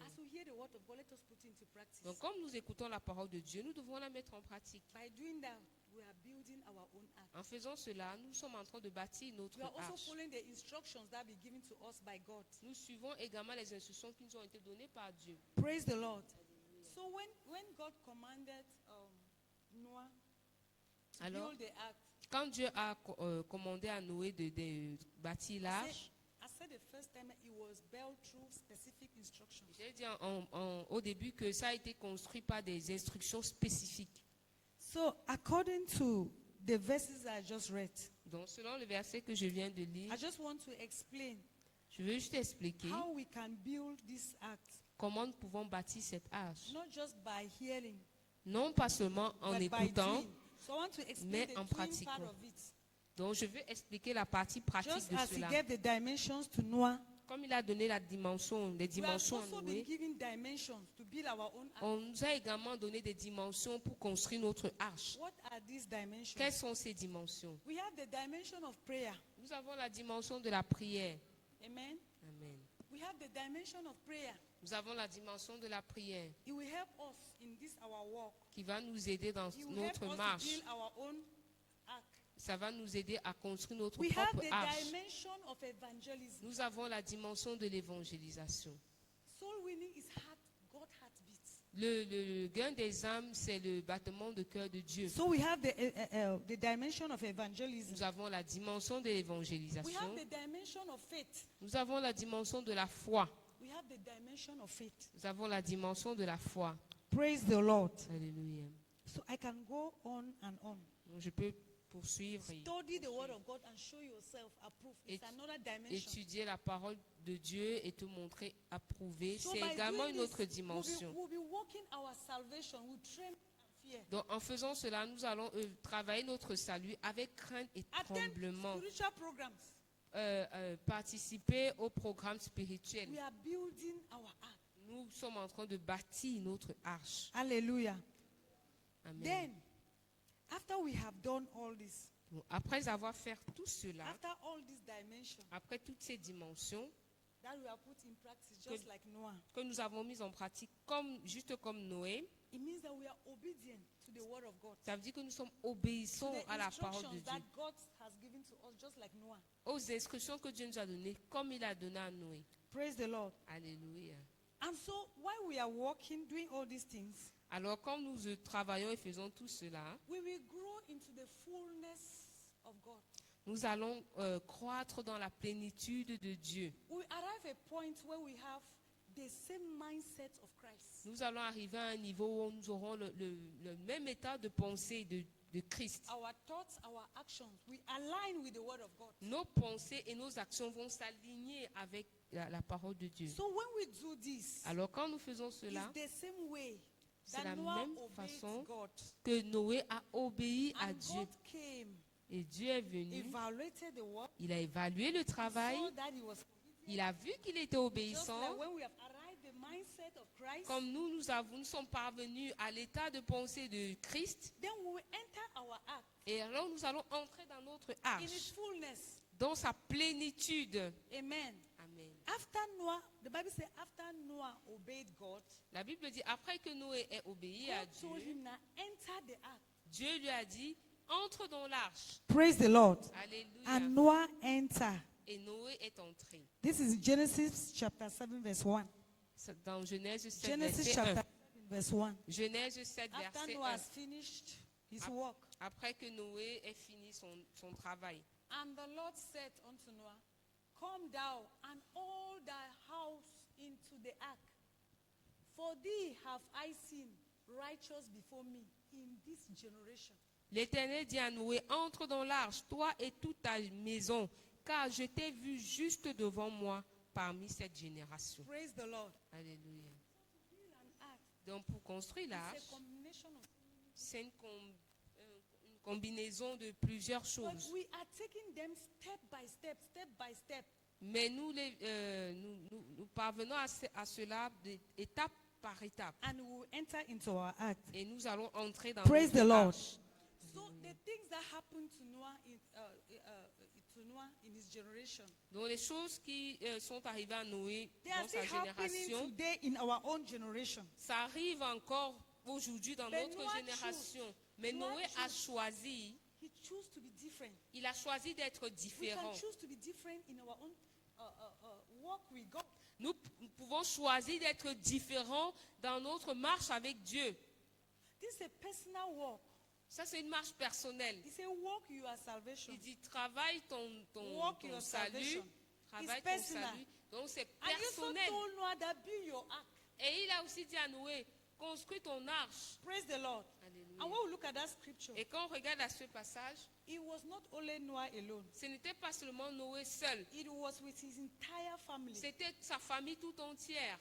As we hear the word of God, let us put it into practice. Donc comme nous écoutons la parole de Dieu, nous devons la mettre en pratique. By doing that, we are building our own act. En faisant cela, nous sommes en train de bâtir notre We are also arche. following the instructions that be given to us by God. Nous suivons également les instructions qui nous ont été données par Dieu. Praise the Lord. So when God commanded Noah to Alors, build the ark, Quand Dieu a commandé à Noé de bâtir l'arche, I said the first time it was built through specific instructions. j'ai dit au début que ça a été construit par des instructions spécifiques. So, according to the verses I just read, Donc, selon le verset que je viens de lire, I just want to explain je veux juste expliquer how we can build this act, comment nous pouvons bâtir cette arche. not just by hearing, Non pas seulement en but by écoutant, doing. So, I want to explain mais the en doing pratiquant. part of it. donc je veux expliquer la partie pratique Just de as he cela. gave the dimensions to Noah, Comme il a donné les we have dimensions à also been Noé, given dimensions to build our own act. on nous a également donné des dimensions pour construire notre arche. What are these dimensions? Quelles sont ces dimensions? We have the dimension of prayer. Nous avons la dimension de la prière. Amen. Amen. We have the dimension of prayer. Nous avons la dimension de la prière It will help us in this our walk. qui va nous aider dans It will help notre us to marche. build our own act. Ça va nous aider à construire notre We have propre the arche. dimension of evangelism. Nous avons la dimension de l'évangélisation. Soul winning is God heartbeat. Le gain des âmes, c'est le battement de cœur de Dieu. So we have the dimension of evangelism. Nous avons la dimension de We have l'évangélisation. the dimension of faith. Nous avons la dimension de la foi. We have the dimension of faith. Nous avons la dimension de la foi. Praise the Lord. Alléluia. So I can go on and on. Donc je peux poursuivre et Study the word of God and show yourself approved. It's another dimension. étudier la parole de Dieu et te montrer approuvé. So C'est by également doing une autre this, dimension. we'll be walking our salvation with trembling and fear. Donc en faisant cela, nous allons travailler notre salut avec crainte et Attend tremblement. spiritual programs. Participer au programme spirituel. We are building our act. Nous sommes en train de bâtir notre arche. Hallelujah. Amen. Then, after we have done all this, Donc, après avoir fait tout cela, after all these dimensions après toutes ces dimensions that we have put in practice, just like Noah, que nous avons mises en pratique, juste comme Noé, it means that we are obedient to the word of God. ça veut dire que nous sommes To obéissants the à la parole de instructions Dieu, that God has given to us, just like Noah. aux instructions que Dieu nous a données, comme il a donné à Noé. Praise the Lord. Alléluia. And so, while we are walking, doing all these things, Alors, quand nous travaillons et faisons tout cela, we will grow into the fullness of God. nous allons croître dans la plénitude de Dieu. We arrive at a point where we have the same mindset of Christ. Nous allons arriver à un niveau où nous aurons le même état de pensée de Christ. Our thoughts, our actions, we align with the word of God. Nos pensées et nos actions vont s'aligner avec la parole de Dieu. So when we do this, Alors quand nous faisons cela, it's the same way c'est that la Noah même obeyed façon God. que Noé a obéi à And Dieu. God came, Et Dieu est venu, evaluated the work, il a évalué le travail, saw that he was il a vu qu'il était just obéissant. like when we have arrived the mindset of Christ, Comme nous sommes parvenus à l'état de pensée de Christ, then we will enter our act et alors nous allons entrer dans notre in its arche, fullness. dans sa plénitude. Amen. Amen. After Noah, the Bible says after Noah obeyed God, La Bible dit, après que Noé ait obéi à God told Dieu, him now enter the ark. Dieu lui a dit, entre dans l'arche. Praise the Lord. Alléluia. And Noah entered. Et Noé est entré. This is Genesis chapter 7 verse 1. C'est dans Genèse 7, Genesis verset chapter 1. 7 verse 1. Genèse 7, After verset Noah 1. has finished his Ap- work. Après que Noé ait fini son travail. And the Lord said unto Noah, come thou and all thy house into the ark. For thee have I seen righteous before me in this generation. L'Éternel dit à Noé, entre dans l'arche, toi et toute ta maison, car je t'ai vu juste devant moi parmi cette génération. Praise the Lord. Alléluia. Build an ark. Donc pour construire It's l'arche, a combination of. c'est une combinaison de plusieurs But choses. we are taking them step by step, step by step. Mais nous parvenons à cela étape par étape. And we will enter into our act. Et nous allons entrer dans Praise notre the Lord. arche. So the things that happened to Noah in his generation, Donc les choses qui sont arrivées à Noé they are dans sa still happening génération, today in our own generation. ça arrive encore aujourd'hui dans Mais notre Noah génération. Mais Noah Noé a choose. choisi, He chose to be different. il a choisi d'être We can différent. choose to be different in our own walk with God. Nous pouvons choisir d'être différents dans notre marche avec Dieu. This is a personal walk. Ça, c'est une marche personnelle. He said, walk your salvation. Il dit, travaille ton Walk your salut. salvation. Travaille It's ton personal. salut. Donc, c'est And he also personnel. told Noah that build your ark. Et il a aussi dit à Noé, construis ton arche. Praise the Lord. Alléluia. And when we look at that scripture, Et quand on regarde à ce passage, it was not only Noah alone. ce n'était pas seulement Noé seul. It was with his entire family. C'était sa famille tout entière.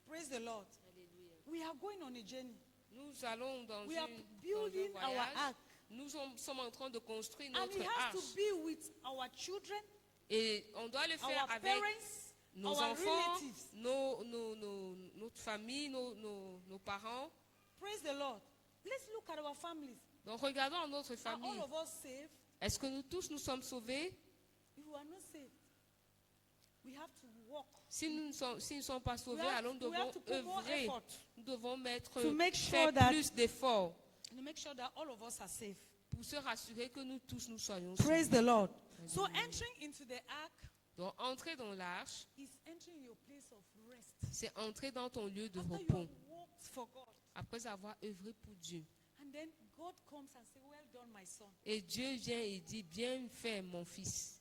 Praise the Lord. Alléluia. We are going on a journey. Nous allons dans, We are dans un building our voyage. ark. Nous sommes en train de construire And notre it has to arche. be with our children, Et on doit le faire our avec parents, nos our enfants, relatives. notre famille, nos parents. Praise the Lord. Let's look at our families. Donc regardons notre Are famille. all of us saved? Est-ce que nous tous nous sommes sauvés? If we are not saved, we have to walk. S'ils ne sont pas sauvés, alors nous we have devons to put more œuvrer. effort Nous devons to make sure faire that- plus d'efforts to make sure that all of us are safe. pour se rassurer que nous tous nous soyons Praise sauvés. the Lord. So entering into the ark Donc entrer dans l'arche, is entering your place of rest. c'est entrer dans ton lieu de After you repos. have walked for God, Après avoir œuvré pour Dieu. and then God comes and says, "Well done, my son." Et Dieu vient et dit, bien fait mon fils.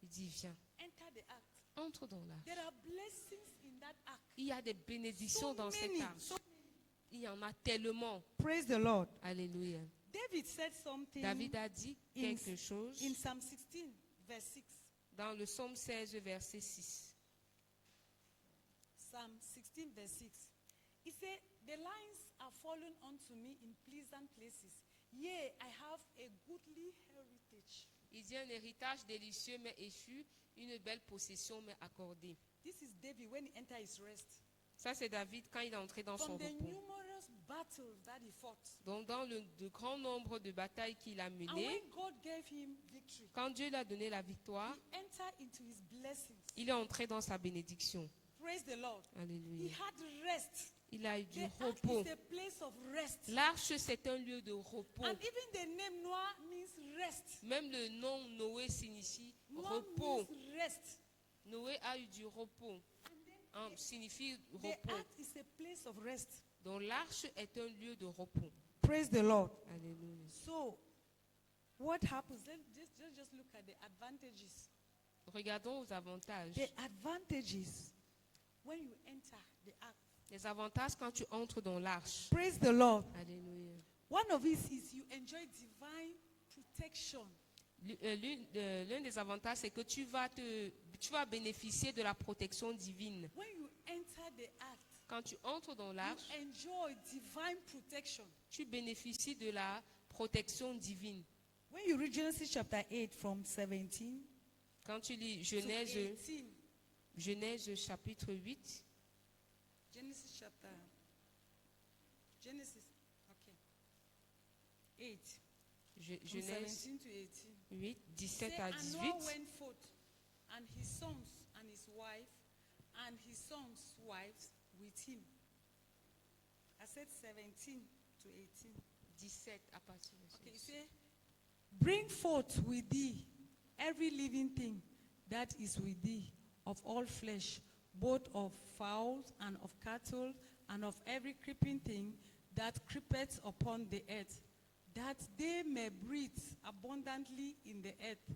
Il dit, viens, Enter the ark. entre dans l'arche. There are blessings in that ark. Il y a des bénédictions dans cette many. arche. Il y en a tellement. Praise the Lord. Alléluia. David said something David a dit in- quelque chose in Psalm 16, verse 6. dans le psaume 16, verset 6. Psalm 16, verse 6. He said, "The lines are fallen unto me in pleasant places. Yea, I have a goodly heritage." Il dit un héritage délicieux mais échu, une belle possession mais accordée. This is David when he entered his rest. Ça, c'est David quand il est entré dans son From the repos. numerous battles that he fought. Donc, dans le grand nombre de batailles qu'il a And menées, when God gave him victory, quand Dieu lui a donné la victoire, he entered into his blessings. il est entré dans sa bénédiction. Praise the Lord. He Alléluia. had rest. Il a eu du The ark repos. is a place of rest. L'arche, c'est un lieu de repos. And even the name Noah means rest. Même le nom Noé signifie Noah repos. means rest. Noé a eu du repos. Signifie The repos. ark is a place of rest. Donc l'arche est un lieu de repos. Praise the Lord. Alléluia. So, what happens? Let's just look at the advantages. Regardons aux avantages. The advantages when you enter the ark. Les avantages quand tu entres dans l'arche. Praise the Lord. Alléluia. One of it is you enjoy divine protection. L'un des avantages, c'est que tu vas bénéficier de la protection divine. When you enter the ark, Quand tu entres dans you l'arche, enjoy divine protection. tu bénéficies de la protection divine. When you read Genesis chapter 8 from 17 Quand tu lis to Genèse, 18, Genèse chapitre 8, Genesis, okay, 8, from Genèse 17 to 18. 8, 17 Say, à "And 18, Noah went forth, and his sons and his wife, and his sons' wives with him." I said 17 to 18. 17 à partir de Okay, you 18. say, "Bring forth with thee every living thing that is with thee, of all flesh, both of fowls and of cattle, and of every creeping thing that creepeth upon the earth, that they may breathe abundantly in the earth,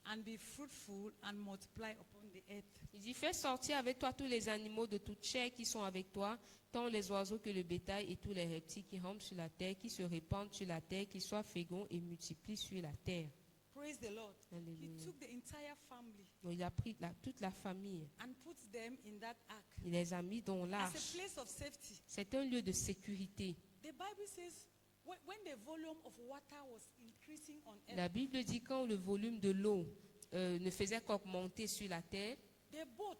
and be fruitful and multiply upon the earth." Il dit, fais sortir avec toi tous les animaux de toute chair qui sont avec toi, tant les oiseaux que le bétail et tous les reptiles qui rampent sur la terre, qui se répandent sur la terre, qui soient féconds et multiplient sur la terre. Praise the Lord. He Alléluia. took the entire family Donc il a pris toute la famille, and put them in that ark il les a mis dans as a l'arche. place of safety. C'est un lieu de sécurité. The Bible says when the volume of water was increasing on earth, La Bible dit quand le volume de l'eau ne faisait qu'augmenter sur la terre, the boat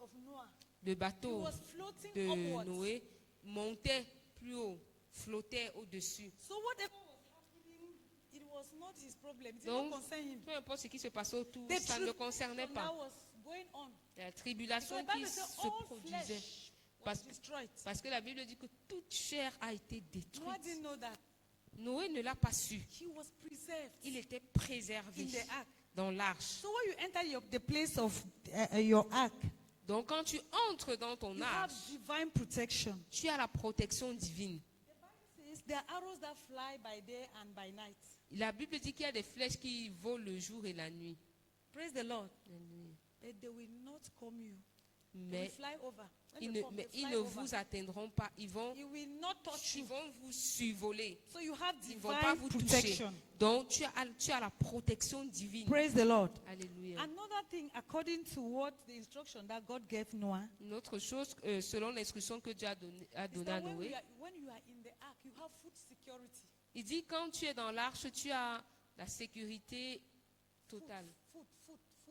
of Noah, le it bateau was floating de upwards. Noé montait plus haut, flottait au-dessus. So whatever was happening, it was not his problem. It did Donc, not concern him. peu importe ce qui se passait autour, The ça ne le truth concernait that pas. was going on. La So tribulation the qui Bible says se all produisait. flesh was Parce, destroyed. parce que la Bible dit que toute chair a été Noah détruite. didn't know that. Noé ne l'a pas su. He was preserved Il était préservé in the ark. dans l'arche. So when you enter the place of your ark, Donc quand tu entres dans ton you have arche, divine protection. tu as la protection divine. The Bible says there are arrows that fly by day and by night. La Bible dit qu'il y a des flèches qui volent le jour et la nuit. Praise the Lord. Alléluia. But they will not come you. They will Mais fly over. When ils they ne, come, mais they ils fly ne over. vous atteindront pas. Ils vont It will not touch you. vous survoler. So you have Ils ne vont pas divine vous toucher. protection. Donc tu as la protection divine. Praise the Lord. Alléluia. Another thing, according to what the instruction that God gave Noah, Une autre chose, selon l'instruction que Dieu a donnée is donné that à when Noé, you are in the ark, you have food security. il dit quand tu es dans l'arche, tu as la sécurité totale. Food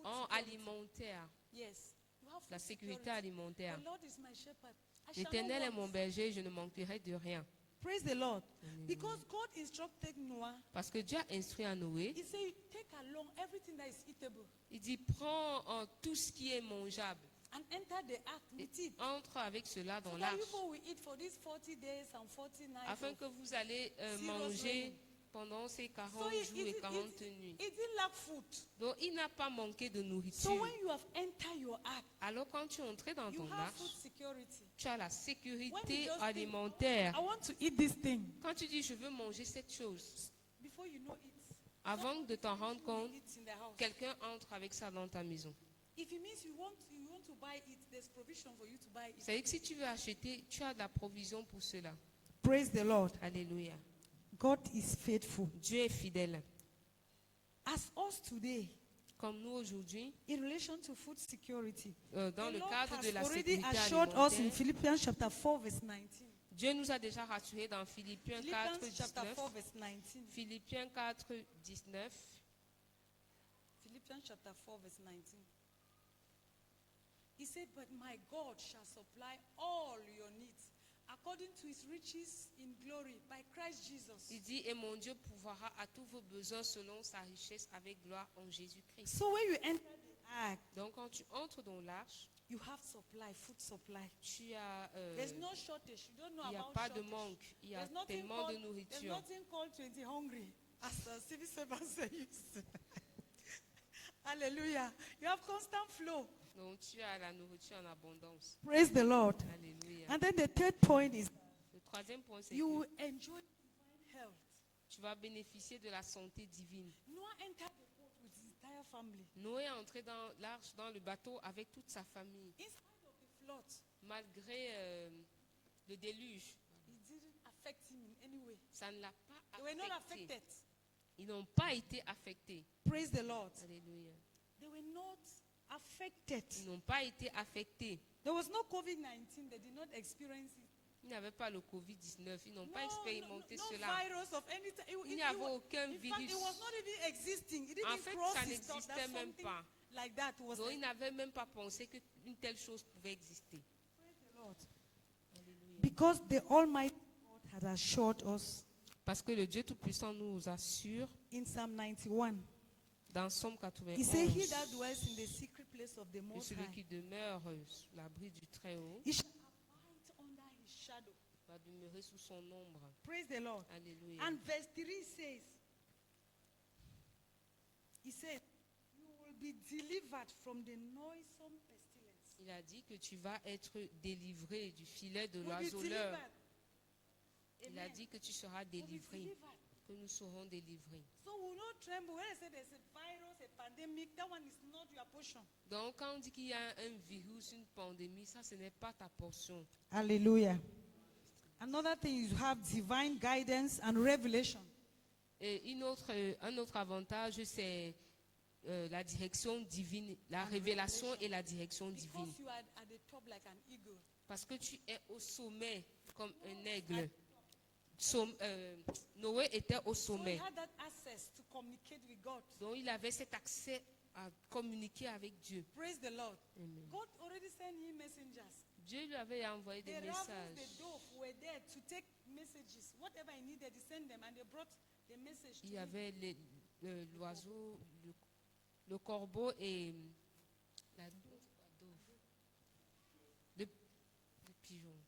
En security. alimentaire, Yes. You have la food sécurité security. alimentaire. The Lord is my shepherd. I shall L'Éternel not est want. mon berger, je ne manquerai de rien. Praise the Lord. Because God instructed Noah, Parce que Dieu a instruit à Noé, He said, take along everything that is eatable il dit prends tout ce qui est mangeable. and enter the ark Et with it. entre avec cela dans So that l'arche, you will eat for these 40 days and 40 nights. afin of- que vous allez serious manger rain. pendant ces 40 So jours et 40 nuits. it didn't lack food. Donc il n'a pas manqué de So nourriture. when you have entered your ark, Alors quand tu es entré dans you ton have food arche, security. tu as la When you sécurité just think, alimentaire. I want to eat this thing. Quand tu dis je veux manger cette chose, Before you know it, avant de t'en rendre compte, it's in the house. quelqu'un entre avec ça dans ta maison. If it means you want to buy it, there's provision for you to buy it. C'est-à-dire que si tu veux acheter, tu as de la provision pour cela. Praise the Lord. Alléluia. God is faithful. Dieu est fidèle. As us today, Comme nous aujourd'hui, in relation to food security, dans the le Lord cadre de has la already sécurité assured us in alimentaire, Philippians chapter 4 verse 19. Dieu nous a déjà rassurés dans Philippiens 4, Philippians chapter 19. 4 verse 19. Philippiens 4, 19. Philippians chapter 4 verse 19. He said, but my God shall supply all your needs according to his riches in glory by Christ Jesus. Il dit, et mon Dieu pourvoira à tous vos besoins selon sa richesse avec gloire en Jésus-Christ. So when you enter the ark, Donc quand tu entres dans l'arche, you have supply, food supply. tu as, There's no shortage. You don't know il n'y a about pas de shortage. manque, il y a There's nothing tellement de there's nourriture. nothing called 20 hungry, as the civil servants say. Hallelujah. You have constant flow. Donc tu as la nourriture en abondance. Praise the Lord. Alléluia. And then the third point is Le troisième point, c'est you que will enjoy divine health. tu vas bénéficier de la santé divine. Noah entered the boat with his entire family. Noé est entré dans l'arche, dans le bateau avec toute sa famille. Inside of the flood, Malgré le déluge, it didn't affect him in any way. ça ne l'a pas They were not affecté. affected. Ils n'ont pas été affectés. Praise the Lord. Alléluia. They were not affected. Ils n'ont pas été affectés. There was no COVID-19. They did not experience it. Ils n'avaient pas le Covid-19. Ils n'ont No, pas expérimenté no cela. virus of any type. Il n'y avait aucun In fact, virus. it was not even existing. It En didn't fait, cross ça his thought n'existait that même something pas. like that was Donc, like, ils n'avaient même pas pensé qu'une telle chose pouvait exister. praise the Lord. Alléluia. Because the Almighty God had assured us Parce que le Dieu Tout-Puissant nous assure in Psalm 91. dans Somme He said, He 91 that dwells in the secret place of the que Most celui High, qui demeure sous l'abri du Très-Haut he shall abide under his shadow. va demeurer sous son ombre. Praise the Lord. Alléluia. And verse 3 says, He said, You will be delivered from the noisome pestilence. Il a dit que tu vas être délivré du filet de Will be l'oiseleur. delivered. Il a Amen. dit que tu seras Will be délivré, delivered. que nous serons délivrés. So we will not tremble when I say there's a virus, a pandemic. That one is not your portion. Donc quand on dit qu'il y a un virus, une pandémie, ça ce n'est pas ta portion. Hallelujah. Another thing, you have divine guidance and revelation. Et un autre avantage, c'est la direction divine, la révélation et la direction divine. Because you are at the top like an eagle. Parce que tu es au sommet comme un aigle. Noé était au So he sommet. had that access to communicate with God. Donc il avait cet accès à communiquer avec Dieu. Praise the Lord. Amen. God already sent him messengers. Dieu lui avait envoyé The des ravens, messages. the dove were there to take messages. Whatever he needed, he sent them, and they brought the message to Il y him. avait l'oiseau, le corbeau et la le pigeon.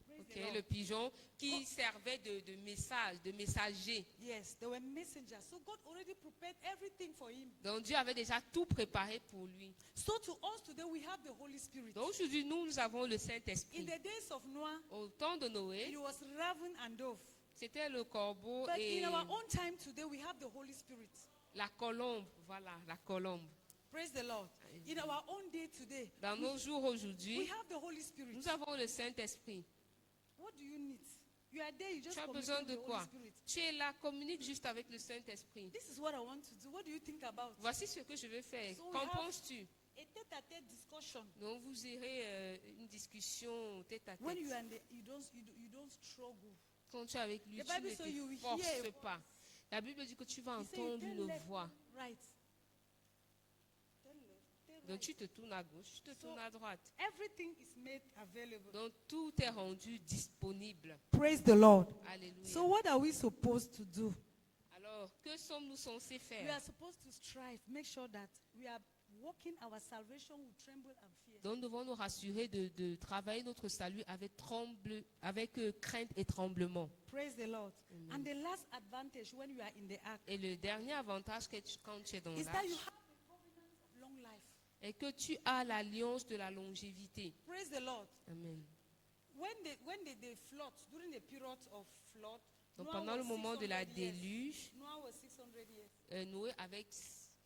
Praise Ok, the Lord. le pigeon qui servait de message, de messager. Yes, they were messengers. So God already prepared everything for him. Donc Dieu avait déjà tout préparé pour lui. So to us today, we have the Holy Spirit. Donc aujourd'hui, nous avons le In Saint-Esprit. the days of Noah, Au temps de Noé, it was raven and dove. C'était le corbeau But et in our own time today, we have the Holy Spirit. la colombe. Voilà, la colombe. Praise the Lord. In our own day today, Dans nos jours we aujourd'hui, have the Holy Spirit. nous avons le Saint-Esprit. What do you need? You are there, you just Tu as communicate besoin with de the Holy quoi? Spirit. Tu es là, communique juste avec le Saint-Esprit. This is what I want to do. What do you think about? Voici ce que je vais faire. So we Qu'en have- penses-tu? A tête-à-tête discussion. Donc vous irez une discussion tête à When you tête. are in the, you don't struggle. Quand tu es avec lui, The tu Bible ne says you will te forces hear a pas. La Bible dit que tu vas He said you entendre turn une left, voix. right. Turn left, turn Donc right. tu te tournes à gauche, tu te tournes à droite. Everything is made available. Donc tout est rendu disponible. Praise the Lord. Alléluia. So what are we supposed to do? Alors, que sommes-nous censés We are faire? supposed to strive, make sure that we are walking our salvation with tremble and fear. Donc nous devons nous rassurer de travailler notre salut avec crainte et tremblement. Praise the Lord. And the last advantage when you are in the ark Et le dernier avantage quand tu es dans is that you l'arche have the covenant of long life. est que tu as l'alliance de la longévité. Praise the Lord. Amen. When they flood, during the period of flood, Donc Noah pendant was le moment de la 600 years. déluge, Noah was 600 years. Noé avec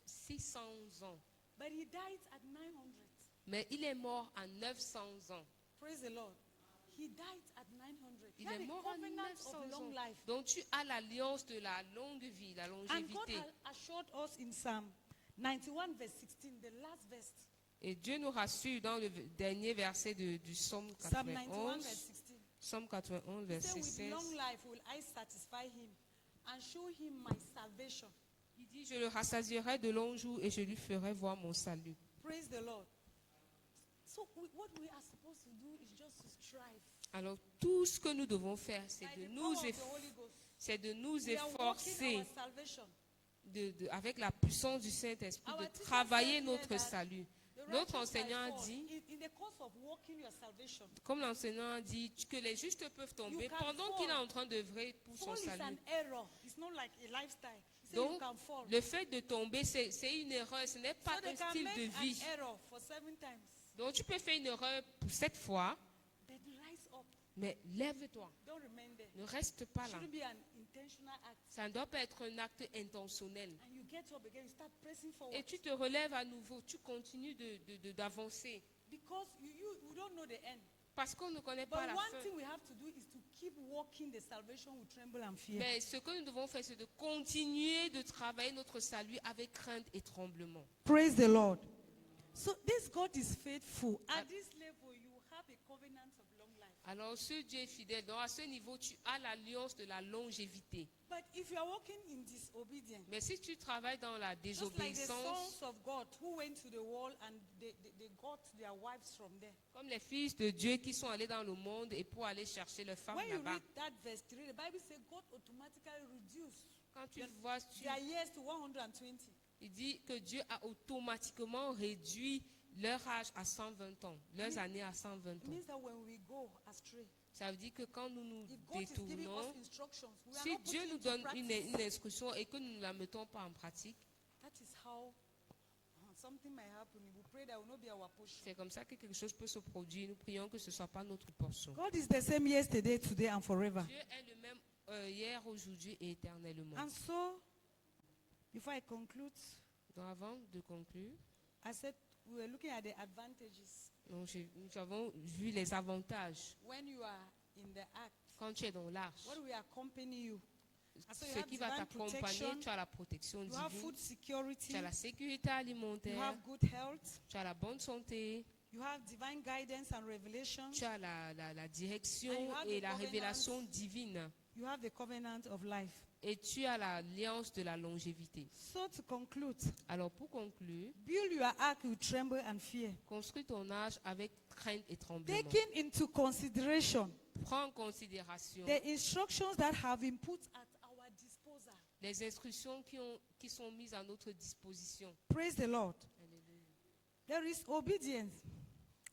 600 ans. But he died at 900. Mais il est mort à 900 ans. Praise the Lord. He died at 900. He Il had est a mort à covenant 900 of long ans. life. Donc tu as l'alliance de la longue vie, la And God longévité. has assured us in Psalm 91 verse 16, the last verse. Et Dieu nous rassure dans le dernier verset du Psaume Psalm 91 91. verse 16. Psaume 91, He verset said, with 16. long life will I satisfy him and show him my salvation. Il dit, je le rassasierai de longs jours et je lui ferai voir mon salut. Praise the Lord. So what we are supposed to do is just to strive. Alors tout ce que nous devons faire, c'est By de the nous, power of the Holy Ghost. c'est de nous We are walking efforcer our salvation. avec la puissance du Saint-Esprit Our de teacher travailler said here notre that salut. The Notre righteous enseignant a shall fall. dit, In the course of walking your salvation, comme l'enseignant a dit, que les justes peuvent tomber You can pendant qu'il est fall. en train d'œuvrer pour son fall is salut. an error. It's not like a lifestyle. He said you Donc, can fall. le fait de tomber, c'est une erreur, ce n'est pas So they un can style make de vie. an error for 7 times. Donc tu peux faire une erreur pour 7 fois, But rise up. mais lève-toi. Don't remain there. Ne reste pas It là. shouldn't be an intentional act. Ça ne doit pas être un acte intentionnel. And you get up again, you start pressing forward. Et tu te relèves à nouveau, tu continues d'avancer. Because you don't know the end. Parce qu'on ne connaît But pas la one fin. thing we have to do is to keep walking the salvation with tremble and fear. Mais ce que nous devons faire, c'est de continuer de travailler notre salut avec crainte et tremblement. Praise the Lord. So this God is faithful. At this level, you have a covenant of long life. Alors ce Dieu est fidèle. Donc à ce niveau, tu as l'alliance de la longévité. But if you are walking in disobedience, Mais si tu travailles dans la just like the désobéissance, sons of God who went to the wall and they got their wives from there. comme les fils de Dieu qui sont allés dans le monde et pour aller chercher leurs femmes When you là-bas, read that verse 3, the Bible says God automatically reduced quand tu vois, their years to 120. il dit que Dieu a automatiquement réduit leur âge à 120 ans, leurs années à 120 It ans. means that when we go astray, Ça veut dire que quand nous nous if God is giving us détournons, instructions, we are si not Dieu putting nous into donne practice. une instruction et que nous ne la mettons pas en pratique, That is how something might happen. We pray that will not be our portion. c'est comme ça que quelque chose peut se produire. Nous prions que ce ne soit pas notre portion. God is the same yesterday, today, and forever. Dieu est le même hier, aujourd'hui et éternellement. And so, before I conclude, Donc avant de conclure, I said we were looking at the advantages donc nous avons vu les avantages when you are in the act. quand tu es dans l'arche. What will accompany you? And so you Ce have qui va divine t'accompagner, protection, tu as la protection you have divine, food security, tu as la sécurité you alimentaire, have good health, tu as la bonne santé, you have divine guidance and revelation, tu as la direction And you have et the la covenant. révélation divine. you have the covenant of life. Et tu as l'alliance de la longévité. So to conclude, Alors pour conclure, build your ark with tremble and fear, construis ton âge avec crainte et tremblement. taking into consideration Prends en considération the instructions that have been put at our disposal. les instructions qui sont mises à notre disposition. Praise the Lord. Alléluia. There is obedience.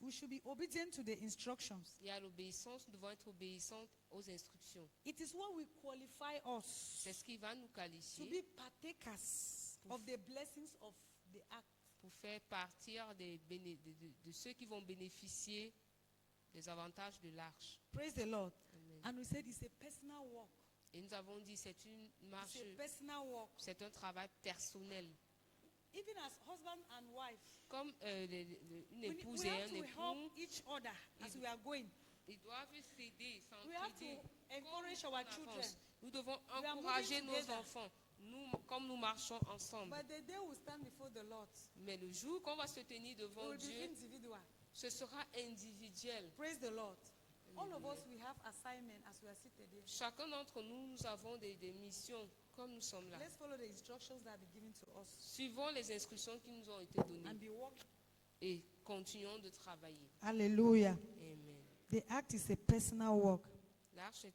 We should be obedient to the instructions. Il y a l'obéissance, nous devons être obéissants aux instructions. It is what will qualify us C'est ce qui va nous to qualifier be partakers of the blessings of the act. pour faire partir de ceux qui vont bénéficier des avantages de l'arche. Praise the Lord. Amen. And we said it's a personal walk. Et nous avons dit c'est une marche, It's a personal work. c'est un travail personnel. Even as husband and wife, Comme une we épouse have et un to help époux, each other as we are going. ils doivent s'aider, We have s'entraider. to encourage our children. Nous devons are encourager moving nos together. enfants, comme nous marchons ensemble. But the day we stand before the Lord, Mais le jour qu'on va se tenir it devant will be Dieu, individual. ce sera individuel. Praise the Lord. All of us, we have assignment as we are seated here. Chacun d'entre nous, nous avons des missions comme nous sommes là. Let's follow the instructions that have been given to us Suivons les instructions qui nous ont été données and be walking. et continuons de travailler. Hallelujah. Amen. The act is a personal work. L'arche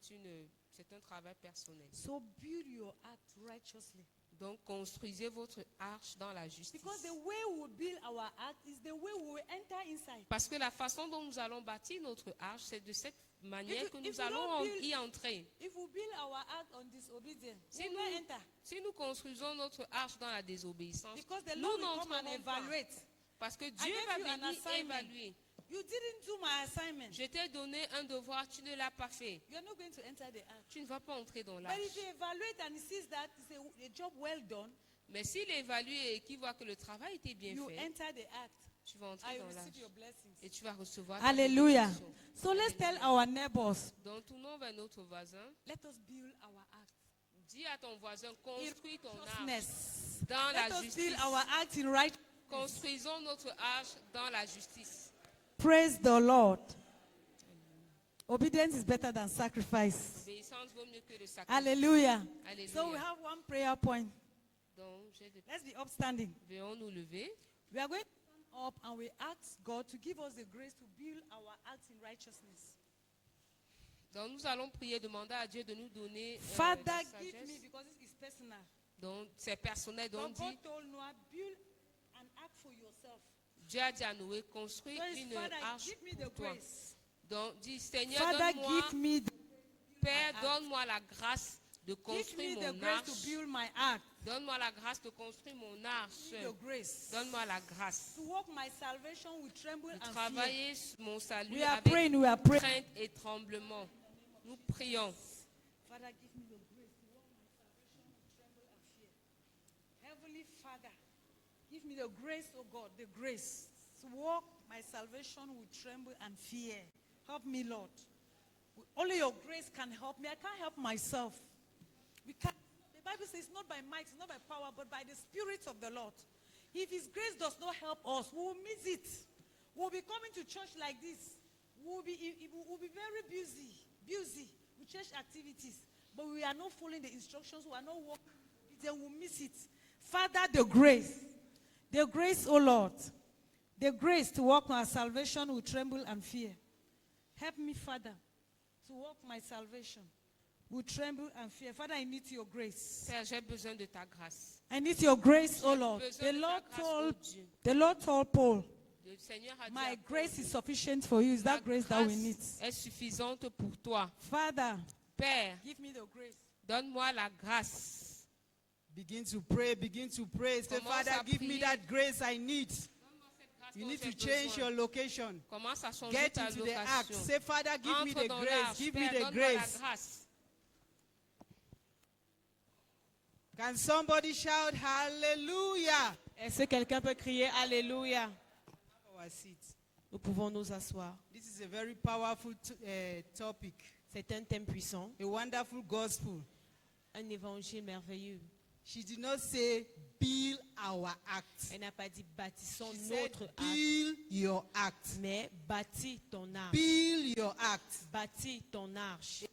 c'est un travail personnel. So build your act righteously. Donc construisez votre arche dans la justice. Because the way we build our act is the way we will enter inside. Parce que la façon dont nous allons bâtir notre arche, c'est de cette manière If que you nous don't allons build- y entrer. If we build our act on disobedience, Si we nous, will enter. si nous construisons notre arche dans la désobéissance, Because the nous Lord will come and n'entrerons pas. evaluate. Parce que I Dieu gave va you an venir assignment. évaluer. You didn't do my assignment. Je t'ai donné un devoir, tu ne l'as pas fait. You are not going to enter the act. Tu ne vas pas entrer dans But l'arche. if he evaluates and he sees that it's a job well done, Mais s'il évalue et qu'il voit que le travail était bien you fait, enter the act. tu vas entrer I dans receive l'arche. your blessings. Et tu vas recevoir ta Hallelujah. bénédiction. So let's tell our neighbors, Donc, tournons vers notre voisin. Let us build our act. Dis à ton voisin, construis ton arche Righteousness. dans Let la us justice. build our act in right. Construisons notre arche dans la justice. praise the Lord. Obedience is better than sacrifice. L'obéissance vaut mieux que le sacrifice. Hallelujah. Alléluia. So we have one prayer point. Donc, Let's be upstanding. devons nous lever. We are going to stand up and we ask God to give us the grace to build our act in righteousness. Donc, nous allons prier, demander à Dieu de nous donner Father, la give sagesse. me, because this is personal. Donc, c'est personnel. Donc, God dit, told Noah, build an ark for yourself. Dieu a dit à Noé, construis So it's, une Father, arche give me the pour toi. grace. Donc, dis, Seigneur, Father, donne-moi, give me the Père, donne-moi la grâce de Give me construire the mon grace to arche. build my act. Donne-moi la grâce de construire mon arche. Give me the grace. Donne-moi la grâce To walk my salvation with tremble de and fear. travailler mon salut We are avec praying, we are praying. crainte et tremblement. Nous prions. Father, give me the grace to walk my salvation with tremble and fear. Heavenly Father, give me the grace, oh God, the grace to walk my salvation with tremble and fear. Help me, Lord. Only your grace can help me. I can't help myself. We can't. The Bible says, not by might, it's not by power, but by the Spirit of the Lord. If His grace does not help us, we will miss it. We'll be coming to church like this. We'll be very busy with church activities. But we are not following the instructions. We are not walking. Then we'll miss it. Father, the grace, oh Lord, the grace to walk my salvation with tremble and fear. Help me, Father, to walk my salvation with tremble and fear. Father, I need your grace. Père, j'ai besoin de ta grâce. I need your grace, oh J'ai Lord. besoin The de ta Lord grâce, oh told Dieu. Paul, Le Seigneur a dit my à grace Paul, is sufficient for you. Is ta that grace that we grâce need? est suffisante pour toi. Father, Père, Give me the grace. donne-moi la grâce. Begin to pray, begin to pray. Say, Commence Father, à give me prier. that grace I need. Donne-moi cette grâce You dont need j'ai to change besoin. your location. Commence à changer Get ta into the act. location. Say, Father, give me Entre the dans grace. l'arche. Give Père, me the donne-moi la grace. grâce. Can somebody shout hallelujah? est-ce que quelqu'un peut crier Alléluia? Our seat. Nous pouvons nous asseoir. This is a very powerful topic, C'est un thème puissant, a wonderful gospel. un évangile merveilleux. She did not say, build our act. Elle n'a pas dit bâtissons She said, notre acte, build your act. mais bâtis ton arche. Build your act. Bâtis ton arche.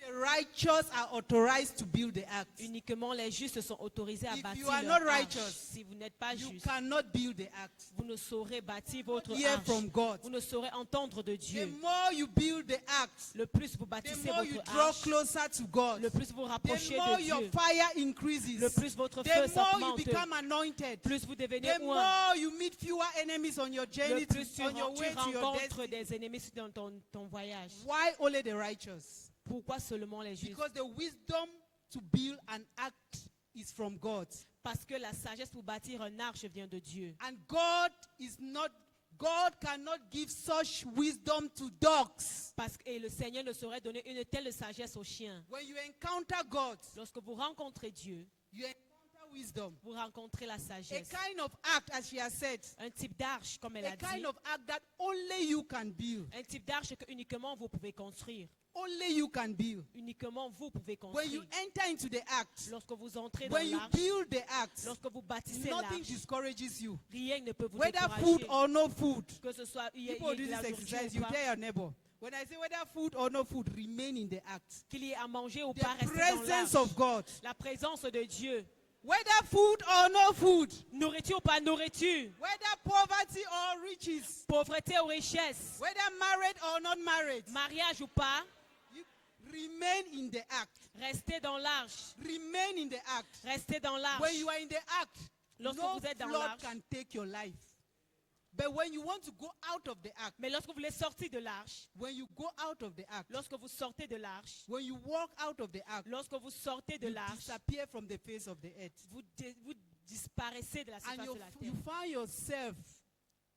The righteous are authorized to build the act. Uniquement les justes sont autorisés à If bâtir you are leur not arche. righteous, Si vous n'êtes pas You juste, cannot build the act. vous ne saurez bâtir votre Hear arche. from God. Vous ne saurez entendre de The Dieu. more you build the act, Le plus vous the bâtissez more you votre draw arche, closer to God. le plus vous The rapprochez more de your Dieu. fire increases. Le plus votre feu The more you s'augmente. become anointed. Plus vous devenez The oint. more you meet fewer enemies on your Le journey, plus tu on your way to your rencontres destiny. des ennemis dans ton voyage. Why only the righteous? Pourquoi seulement les justes? Because the wisdom to build an act is from God. Parce que la sagesse pour bâtir un arche vient de Dieu. And God is not God cannot give such wisdom to dogs. Parce que le Seigneur ne saurait donner une telle sagesse aux chiens. When you encounter God, Lorsque vous rencontrez Dieu, you encounter wisdom. vous rencontrez la A sagesse. kind of act, as she has said, Un type d'arche, comme elle a a dit. kind of act that only you can build. Un type d'arche que uniquement vous pouvez construire. Only you can build. Uniquement vous pouvez When you construire. enter into the act, Lorsque vous entrez dans when you l'arche, build the act, lorsque vous bâtissez nothing l'arche, discourages you. rien ne peut vous Whether décourager. food or no food. Que ce soit il y ait People do de la this nourriture exercise. ou You pas, tell your neighbor. When I say whether food or no food, remain in the act. qu'il y ait à manger ou The pas, restez dans presence l'arche. of God. La présence de Dieu. Whether food or no food. Nourriture ou pas nourriture. Whether poverty or riches. Pauvreté ou richesse. Whether married or not married. Mariage ou pas, You remain in the act. restez dans l'arche. Remain in the act. Restez dans l'arche. When you are in the act, Lorsque no vous êtes dans flood l'arche. can take your life. But when you want to go out of the act, Mais lorsque vous voulez sortir de l'arche, when you go out of the act, lorsque vous sortez de l'arche, when you walk out of the act, lorsque vous sortez de you l'arche, disappear from the face of the earth. vous disparaissez de la And surface you, de la you terre. find yourself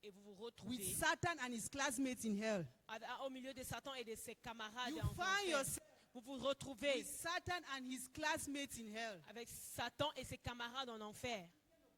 Et vous vous with retrouvez Satan and his classmates in hell. au milieu de Satan et de ses camarades. You en find enfer. yourself Vous vous retrouvez with Satan and his classmates in hell. avec Satan et ses camarades en enfer.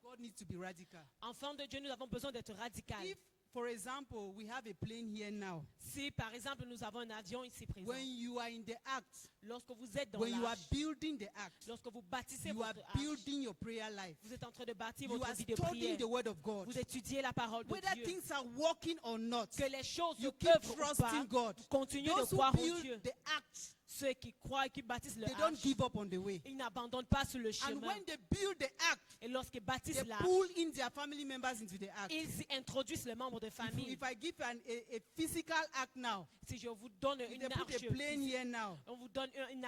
God needs to be radical. Enfants de Dieu, nous avons besoin d'être radicaux. If, for example, we have a plane here now, Si, par exemple, nous avons un avion ici présent, when you are in the act, lorsque vous êtes dans when you are l'arche, building the act, lorsque vous bâtissez you are votre arche, building your prayer life. vous êtes en train de bâtir You votre are vie de prière. studying the word of God. Vous étudiez la parole de Whether Dieu. things are working or not, Que les choses you se keep œuvrent ou pas, trusting God. continuez de Those who croire en build Dieu. the act, Ceux qui croient et qui bâtissent le they don't arche, give up on the way. ils n'abandonnent pas sur le And chemin. when they build the act, Et lorsqu'ils they bâtissent l'arche, pull in their family members into the act. ils y introduisent les membres de famille. If I give a physical act now, Si je vous donne if une they put arche, a plane here now, on vous donne and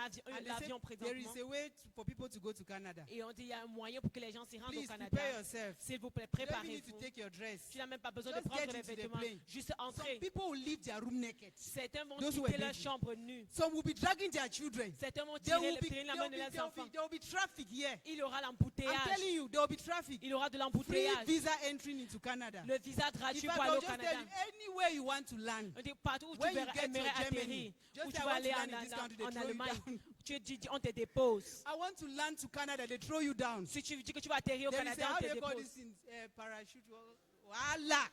they l'avion say there is présentement, a way for people to go to Canada. et on dit il y a un moyen pour que les gens s'y rendent au Please Canada. prepare yourself. S'il vous plaît, You don't even need to préparez-vous. take your dress. Tu n'as même pas besoin Just de prendre get les into the vêtements. plane. Juste Some entrer. people will leave their room naked. Certains vont Those who quitter were leur baby. chambre nue. Some will be dragging their children. Certains vont There tirer will be, tirer la main de leurs enfants. there will be traffic here. Il y aura I'm l'embouteillage. telling you, there will be traffic. Il y aura de Free l'embouteillage. visa entering into Canada. Le visa In gratuit fact, pour aller I'll au just tell Canada. you, anywhere you want to land, On dit partout où tu when you aimerais get to atterrir, Germany, just où say, tu I vas want aller to land in this country, they en throw you Allemagne, down. tu dis on te dépose. I want to land to Canada, they throw you down. Si tu dis que tu vas atterrir au There is a, Canada, how on do te you call dépose. this in parachute? Voila.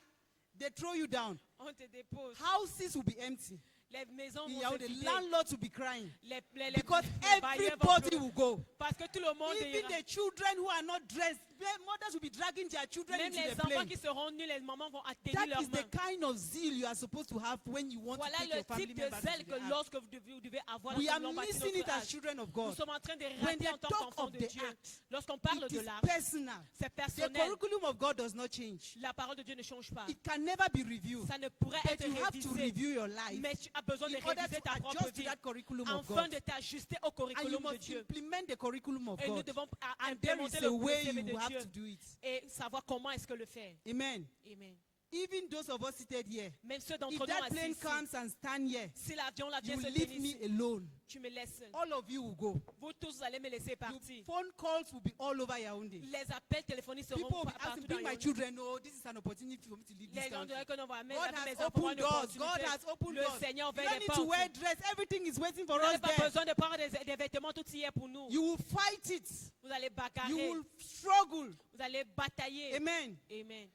They throw you down. On te dépose. Houses will be empty. Les maisons You vont know, se the vider. landlords will be crying. Les Because bailleurs vont everybody pleurer. will go. Parce que tout le monde Even ira. the children who are not dressed, their mothers will be dragging their children Même into les the enfants plane. qui seront nus, les mamans vont atterrir That leurs is the mains. kind of zeal you are supposed to have when you want Voilà to take le your family type de members zèle into que the act. lorsque vous devez avoir We are lorsque nous bâtissons missing it notre as âge. children of Nous God. sommes en train de When rater they en tant talk qu'enfants of de the Dieu. act, Lorsqu'on parle It de is l'arche, personal. c'est The personnel. curriculum of God does not change. La parole de Dieu ne change pas. It can never be reviewed. Ça ne pourrait But être you have to révisé. review your life Mais tu as besoin de in order réviser to ta propre adjust to vie that curriculum of afin God. de t'ajuster au And you curriculum de must Dieu. implement the curriculum of Et nous God. devons And there implémenter is le a way CV you de have Dieu to do it. et savoir comment est-ce que le faire. Amen. Amen. Even those of us seated here, Même ceux if d'entre nous that assis plane ici, comes and stand here, si l'avion là you vient se leave tenir me ici, alone. tu me laisses seul. All of you will go. Vous tous allez me laisser Your partir. phone calls will be all over Yaoundé. Les appels téléphoniques seront People will be partout asking, dans bring my Yaoundé. children. No, this is an opportunity for me to leave this Les gens country. diraient que non, voilà, mais God avec has mes enfants, une opened doors. God opportunité. has opened Le doors. Seigneur You ouvert don't les need to portes. wear dress. Everything is waiting for Vous us n'avez pas there. besoin de prendre des vêtements, tout y est pour nous. You will fight it. Vous allez You bagarrer, will struggle. vous allez batailler. Amen. Amen.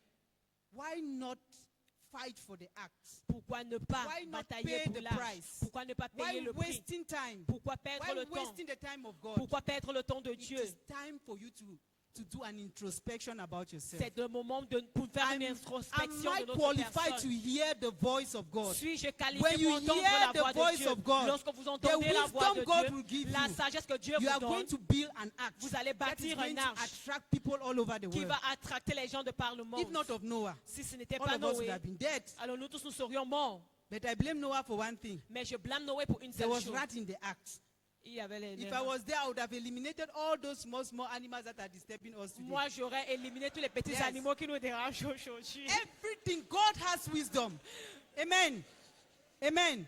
Why not fight for the act? Pourquoi ne pas Why not batailler pay pour the l'arche? price? Pourquoi ne pas payer Why le prix? wasting time? Pourquoi perdre Why le temps? wasting the time of God? Pourquoi perdre le temps de It Dieu? is time for you to do an introspection about yourself. C'est le moment pour faire une Am introspection I de notre qualified to personne. hear the voice of God? Suis-je When qualifié you pour entendre hear la the voix voice de Dieu? of God, Lorsque vous the entendez la voix wisdom God de will Dieu, give la you, sagesse que Dieu you vous are going donne, to build an act vous allez that is bâtir going un to arche attract people all over the qui world. va attracter les gens de par le If monde. not of Noah, Si ce n'était all pas of us would Noé, have been dead. alors nous tous nous serions morts. But I blame Noah for one thing. Mais je blâme Noé pour une There seule was chose. rat in the act. Il y avait If I was there, I would have eliminated all those small animals that are disturbing us today. Moi, j'aurais éliminé tous les petits Yes. animaux qui nous dérangent aujourd'hui. Everything, God has wisdom. Amen. Amen.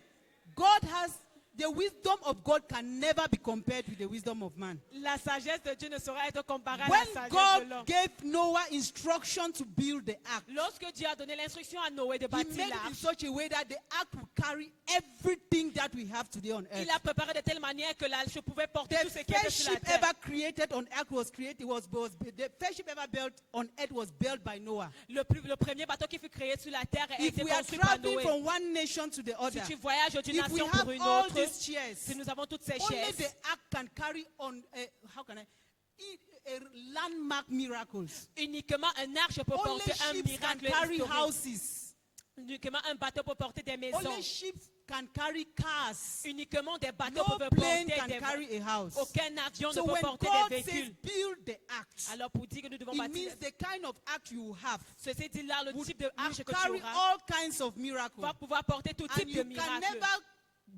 God has the wisdom of God can never be compared with the wisdom of man. La sagesse de Dieu ne saurait être comparée à la When sagesse de God l'homme. gave Noah instruction to build the ark, Lorsque Dieu a donné l'instruction à Noé de He bâtir made it in l'arche, such a way that the ark will carry everything that we have today on earth. il a préparé de telle manière que l'arche pouvait porter The tout ce qui était first sur la ship terre. ever created on earth was created the first ship ever built on earth was built by Noah. Le premier bateau qui fut créé sur la terre a If été we are construit par traveling Noé. from one nation to the Si other, tu voyages d'une if we nation have pour une all autre, these chairs, si nous avons toutes ces only chaises, the ark can carry on landmark miracles. uniquement un arche peut Only porter un ships can miracle carry historique. houses. Uniquement un bateau peut porter des maisons. Only ships can carry cars. Uniquement des bateaux No peuvent plane porter can des carry a house. Aucun avion So ne peut when porter God des says véhicules. build the ark, Alors pour dire que nous devons it bâtir, means the kind of ark you have ceci dit là, le would type de arche que tu carry auras all kinds of miracles. va pouvoir porter tout And type de you can miracles. never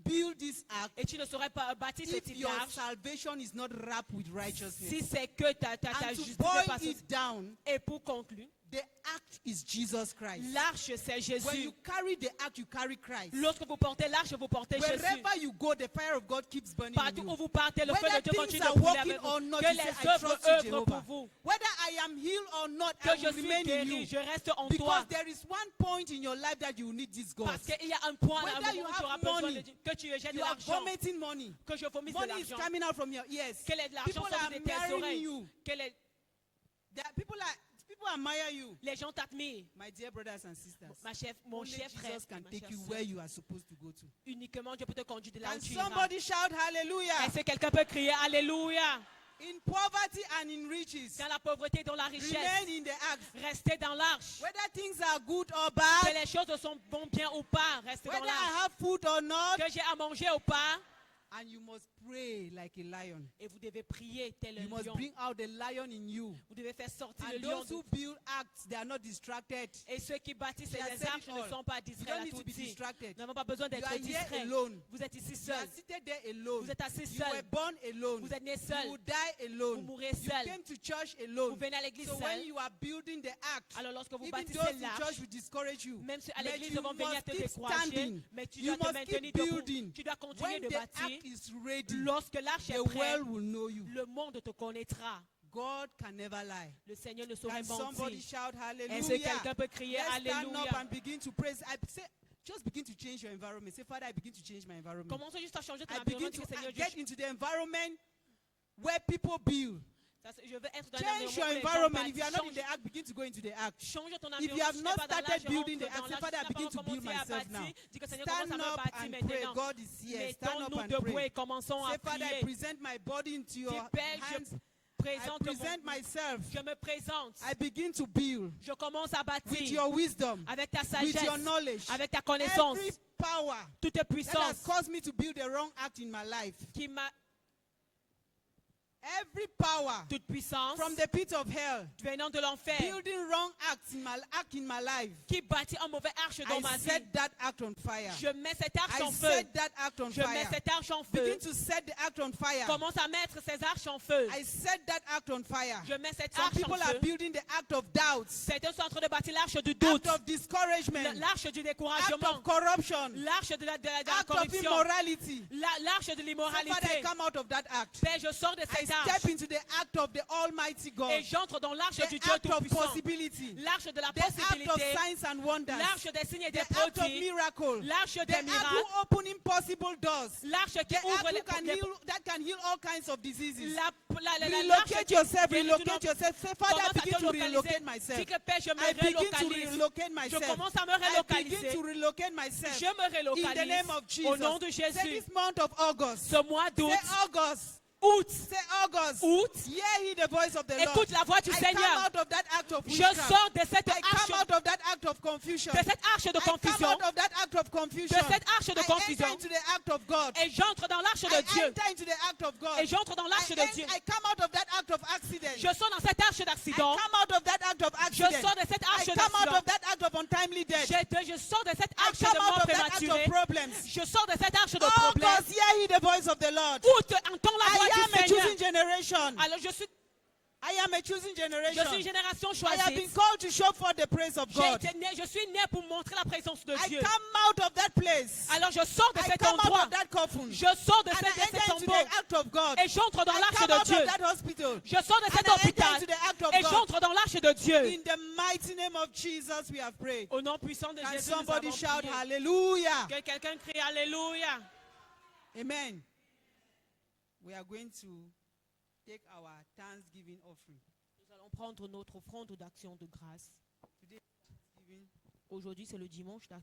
build this ark Et tu ne saurais pas bâtir ce if type your d'arche salvation is not wrapped with si righteousness. c'est que ta And to justice boil n'est pas it down, Et pour conclure, the ark is Jesus Christ. l'arche c'est When Jésus. you carry the ark, you carry Christ. Lorsque vous portez l'arche, vous portez Jésus. Wherever you go, the fire of God keeps burning in Partout où you. vous partez, le feu Whether de Dieu things continue are de brûler working avec or vous. not, Que you say, les I œuvres trust you, œuvrent pour Jehovah. vous. Whether I am healed or not, Que I je will suis remain in guéri, you. je reste en Because toi. there is one point in your life that you will need this God. Parce qu'il y a un point là Whether you où tu have auras besoin money, de Dieu. Que tu jettes de You are l'argent. vomiting money. Que je vomisse de Money is l'argent. coming out from your ears. Que de l'argent People sorte are de tes marrying oreilles. you. Que les People admire you. les gens t'admirent. My dear brothers and sisters, Mon only cher frère, Jesus can ma take chère you sœur, where you are supposed to go to. uniquement Dieu peut te conduire de là où Can tu iras. somebody shout hallelujah? Est-ce que quelqu'un peut crier Alléluia? In poverty and in riches, Dans la pauvreté et dans la richesse, remain in the ark. restez dans l'arche. Whether things are good or Que bad, les choses sont bon, bien ou pas, restez dans whether I l'arche. have food or not, Que j'ai à manger ou pas, and you must pray like a lion. et vous devez prier tel un You must lion. bring out the lion in you. Vous devez faire sortir le And lion. those who build arks, they are not distracted. Et ceux qui bâtissent They are les said arches it ne all. sont pas You distraits don't à need to tout be dit. distracted. Nous n'avons pas besoin You d'être are here distraits. alone. Vous êtes ici You are seul. seated there alone. Vous êtes assis You seul. were born alone. Vous êtes né You seul. will die alone. Vous mourrez You seul. came to church Vous alone. venez à l'église So seul. when you are building the ark, Alors lorsque vous even bâtissez those in l'arche, church will discourage you. même si à But l'église you ils vont venir must te keep décourager, standing. mais tu You dois te must maintenir keep debout. building. Tu dois continuer When de the ark bâtir. is ready, Lorsque l'arche est the prête, world will know you. le monde te connaîtra. God can never lie. Le Seigneur ne saurait Can somebody mentir. shout Est-ce que quelqu'un hallelujah? peut crier Let's stand up Alléluia? and begin to praise. Just begin to change your environment. Say, Father, I begin to change my environment. Commençons juste à changer ton I environnement. begin Dis que to Seigneur, get into the environment where people build. je veux être dans un Change your environnement où les gens environment. If you are not in bâtissent. the ark, begin to go into the ark. Change ton If environnement. you have Si tu not n'es pas dans started l'arche, building the rentre ark, dans say, l'arche. Father, I Si tu n'as begin pas to build commencé à myself now. bâtir, dis que Seigneur, commence Stand à me up bâtir and pray. maintenant. God is here. Stand up Mettons-nous and debout pray. et commençons Say, à Father, I prier. present my body into Dis, your Père, hands. je I présente present myself. je me présente. I begin to build Je commence à with bâtir your wisdom, avec ta with your sagesse, knowledge. avec ta connaissance, Every power toute that has puissance caused me to build the wrong act in my life. qui m'a Every power toute puissance from the pit of hell, venant de l'enfer building wrong acts in my life. qui bâtit un mauvais arche dans I ma vie. set that act on fire. Je mets cette arche I en feu. set that act on Je mets fire. cette arche en feu. Begin to set the act on fire. Commence à mettre ces arches en feu. I set that act on fire. Je mets cette Some arche people en are feu. building the act of doubts, Certains sont en train de bâtir l'arche du doute, act of discouragement, l'arche du act découragement, of corruption, l'arche de la act of corruption, immorality. l'arche de So, Father, I l'immoralité. come out of that act. Père, je sors de I cette step arche into the act of the Almighty God, et j'entre dans l'arche the du Dieu act of Tout-Puissant, possibility, l'arche de la the act of possibilité, signs and wonders, l'arche des signes et the des act of prodiges, miracle, l'arche the des act miracles, who open impossible doors, l'arche the qui ouvre act that can heal all kinds of diseases. Relocate qui yourself, guérit relocate tout yourself. Say, Father, I commence à begin te to localiser. relocate myself. Dis que Père, je I me begin to relocalise. relocate Je myself. commence à me I begin relocaliser. to relocate myself. Je me In the relocalise name of Jesus. au nom de Say Jésus. this month of August. Ce mois d'août, Say August. août, Say August. août, Hear ye the voice of the Lord. écoute la voix du I come Seigneur. out of that act of Je witchcraft. sors de cette I arche, come out of that act of confusion. de cette arche de I come confusion, out of that act of confusion. de cette arche de I confusion. enter into the act of God. et j'entre dans l'arche I de Dieu. enter into the act of God. Et j'entre dans l'arche de Dieu. I come out of that act of accident. Je sors dans cette arche I d'accident. come out of that act of Je accident. sors de cette arche I come out d'accident. of that act of untimely death. Je sors de cette I arche come de out mort of that act prématurée. of problems. Je sors de cette arche de Oh problème. God, hear ye the voice of the Lord. Où entends la voix I am du a Seigneur. choosing generation. Alors je suis I I am a choosing Je suis une generation. génération I have been choisie. called to show forth the praise of God. Je suis né pour montrer la présence de I Dieu. come out of that place. Alors je sors de I cet come out endroit. of that coffin. Je sors de And I cet enter into tombeau. the act of God. Et j'entre dans I l'arche come de out Dieu. of that hospital. Je sors de cet And I enter hôpital. into the act of Et God. j'entre dans l'arche de Dieu. In the mighty name of Jesus, we have prayed. Au nom puissant de Can Jésus, nous somebody avons shout prié. hallelujah? Que quelqu'un crie Alléluia. Amen. We are going to take our Thanksgiving offering. Nous allons prendre notre offrande d'action de grâce. Today, Thanksgiving. Aujourd'hui, c'est le dimanche d'action.